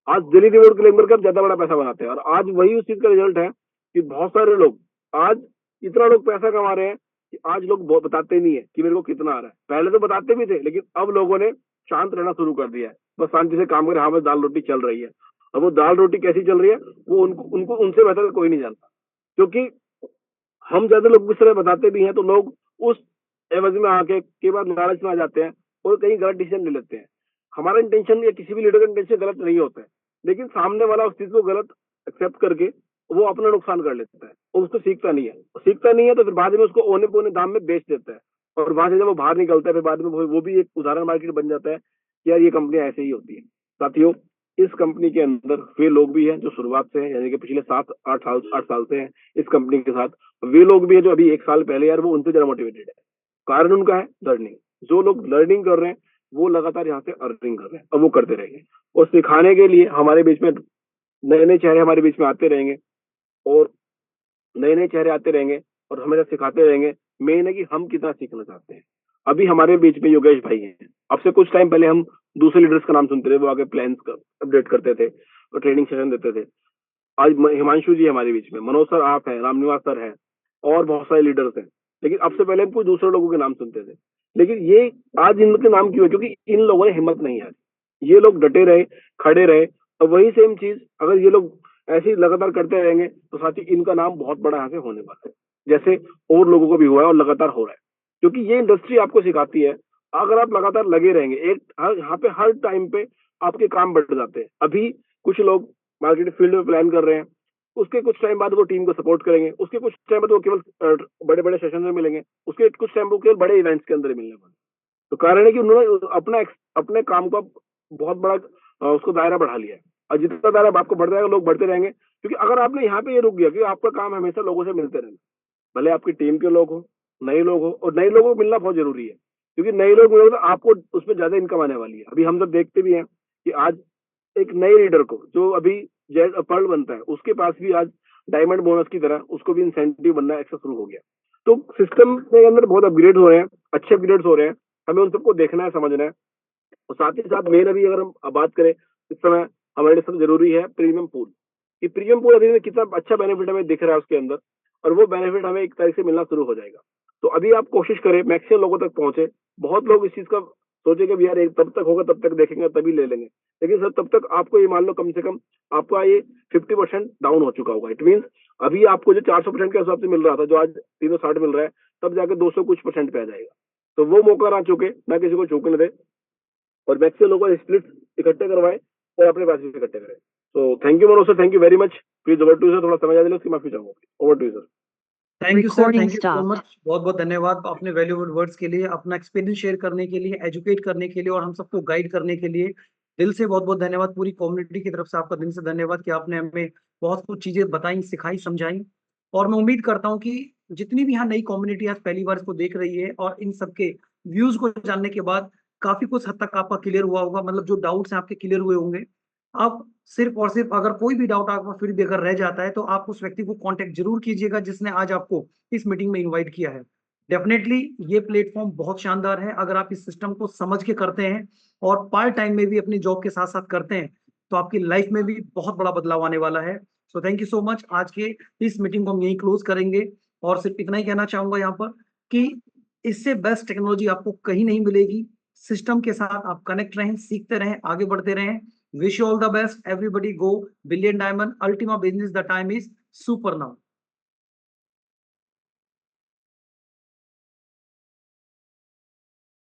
आज डेली रिवॉर्ड क्लेम करके हम ज्यादा बड़ा पैसा बनाते हैं। और आज वही उस चीज का रिजल्ट है कि बहुत सारे लोग आज इतना लोग पैसा कमा रहे हैं कि आज लोग बहुत बताते नहीं है कि मेरे को कितना आ रहा है। पहले तो बताते भी थे, लेकिन अब लोगों ने शांत रहना शुरू कर दिया है। बस शांति से काम करें, हाँ बस दाल रोटी चल रही है। अब वो दाल रोटी कैसी चल रही है, वो उनको उनसे बेहतर कोई नहीं जानता। क्योंकि हम ज्यादा लोग इस तरह बताते भी हैं, तो लोग उस एवज में आके कई बार लालच में आ जाते हैं और कहीं गलत डिसीजन ले लेते हैं। हमारा इंटेंशन या किसी भी लीडर का इंटेंशन गलत नहीं होता है, लेकिन सामने वाला उस चीज को गलत एक्सेप्ट करके वो अपना नुकसान कर लेता है और उसको सीखता नहीं है। सीखता नहीं है तो फिर बाद में उसको औने पौने दाम में बेच देता है। और वहां से जब वो बाहर निकलता है, फिर बाद में वो भी एक उदाहरण मार्केट बन जाता है कि यार ये कंपनियां ऐसे ही होती है। साथियों, इस कंपनी के अंदर वे लोग भी हैं जो शुरुआत से हैं, यानी कि पिछले 7-8 साल से हैं इस कंपनी के साथ। वे लोग भी हैं जो अभी 1 साल पहले, यार वो उनसे ज्यादा मोटिवेटेड है। कारण उनका है लर्निंग। जो लोग लर्निंग कर रहे हैं वो लगातार यहाँ से अर्निंग कर रहे हैं, और वो करते रहेंगे। और सिखाने के लिए हमारे बीच में नए नए चेहरे हमारे बीच में आते रहेंगे, और नए नए चेहरे आते रहेंगे और हमें सिखाते रहेंगे। मेन है कि हम कितना सीखना चाहते हैं। अभी हमारे बीच में योगेश भाई हैं। अब से कुछ टाइम पहले हम दूसरे लीडर्स का नाम सुनते थे, वो आगे प्लान्स का अपडेट करते थे और ट्रेनिंग सेशन देते थे। आज हिमांशु जी हमारे बीच में, मनोज सर आप हैं, रामनिवास सर हैं, और बहुत सारे लीडर्स हैं। लेकिन अब से पहले हम कुछ दूसरे लोगों के नाम सुनते थे। लेकिन ये आज इनके नाम क्यों है? क्योंकि इन लोगों ने हिम्मत नहीं हारी। ये लोग डटे रहे, खड़े रहे। और वही सेम चीज अगर ये लोग ऐसे ही लगातार करते रहेंगे तो साथी इनका नाम बहुत बड़ा यहाँ से होने वाला है, जैसे और लोगों को भी हुआ है और लगातार हो रहा है। क्योंकि ये इंडस्ट्री आपको सिखाती है, अगर आप लगातार लगे रहेंगे यहाँ पे हर टाइम पे आपके काम बढ़ जाते हैं। अभी कुछ लोग मार्केट फील्ड में प्लान कर रहे हैं, उसके कुछ टाइम बाद वो टीम को सपोर्ट करेंगे, उसके कुछ टाइम बाद वो केवल बड़े बड़े सेशन में मिलेंगे, उसके कुछ टाइम वो केवल बड़े इवेंट्स के अंदर मिलने वाले। तो कारण है कि उन्होंने अपने काम का बहुत बड़ा उसको दायरा बढ़ा लिया है। और जितना दायरा आपको बढ़ जाएगा, लोग बढ़ते रहेंगे। क्योंकि अगर आपने यहाँ पे ये रुक गया कि आपका काम हमेशा लोगों से मिलते रहना, भले आपकी टीम के लोग हो, नए लोग हो, और नए लोगों को मिलना बहुत जरूरी है। क्योंकि नए लोग मिलोगे तो आपको उसमें ज्यादा इनकम आने वाली है। अभी हम सब देखते भी हैं कि आज एक नए लीडर को जो अभी पर्ल बनता है, उसके पास भी आज डायमंड बोनस की तरह उसको भी इंसेंटिव बनना एक्सेस शुरू हो गया। तो सिस्टम के अंदर बहुत अपग्रेड हो रहे हैं, अच्छे अपग्रेड हो रहे हैं। हमें उन सबको देखना है, समझना है। और साथ ही साथ मेन अभी अगर हम बात करें इस समय हमारे लिए सबसे जरूरी है प्रीमियम पूल। कि प्रीमियम पूल अभी कितना अच्छा बेनिफिट हमें दिख रहा है उसके अंदर, और वो बेनिफिट हमें एक तारीख से मिलना शुरू हो जाएगा। तो अभी आप कोशिश करें मैक्सिमम लोगों तक पहुंचे। बहुत लोग इस चीज का सोचे कि यार तब तक होगा, तब तक देखेंगे, तभी ले लेंगे। लेकिन सर तब तक आपको ये मान लो कम से कम आपका ये 50% डाउन हो चुका होगा। इट मीन्स अभी आपको जो 400% के हिसाब से मिल रहा था, जो आज 360 मिल रहा है, तब जाके 200 कुछ % पे आ जाएगा। तो वो मौका ना चुके, ना किसी को चूकने दे, और मैक्सिमम लोगों को स्प्लिट इकट्ठे करवाए और अपने पैसे इकट्ठे करें। तो thank you Manoj sir, thank you very much. Please over to sir, थोड़ा समय ज्यादा उसकी माफी चाहूंगा। Over to sir. Thank you sir, Recording thank you so stopped. Much. बहुत बहुत धन्यवाद अपने वैल्यूएबल वर्ड्स के लिए, अपना एक्सपीरियंस शेयर करने के लिए, एजुकेट करने के लिए और हम सबको गाइड करने के लिए। दिल से बहुत बहुत धन्यवाद। पूरी कम्युनिटी की तरफ से आपका दिल से धन्यवाद कि आपने हमें बहुत कुछ चीजें बताई, सिखाई, समझाई। और मैं उम्मीद करता हूँ कि जितनी भी यहाँ नई कम्युनिटी आज पहली बार इसको देख रही है और इन सबके व्यूज को जानने के बाद काफी कुछ हद तक आपका क्लियर हुआ होगा, मतलब जो डाउट्स हैं आपके क्लियर हुए होंगे। आप सिर्फ और सिर्फ अगर कोई भी डाउट आपका फिर भी अगर रह जाता है तो आप उस व्यक्ति को कांटेक्ट जरूर कीजिएगा जिसने आज आपको इस मीटिंग में इनवाइट किया है। डेफिनेटली ये प्लेटफॉर्म बहुत शानदार है। अगर आप इस सिस्टम को समझ के करते हैं और पार्ट टाइम में भी अपनी जॉब के साथ साथ करते हैं तो आपकी लाइफ में भी बहुत बड़ा बदलाव आने वाला है। So thank you so much. आज के इस मीटिंग को हम यहीं क्लोज करेंगे और सिर्फ इतना ही कहना चाहूंगा यहाँ पर कि इससे बेस्ट टेक्नोलॉजी आपको कहीं नहीं मिलेगी। सिस्टम के साथ आप कनेक्ट रहें, सीखते रहें, आगे बढ़ते रहें। Wish you all the best. Everybody go billion diamond. Ultima business. The time is super now.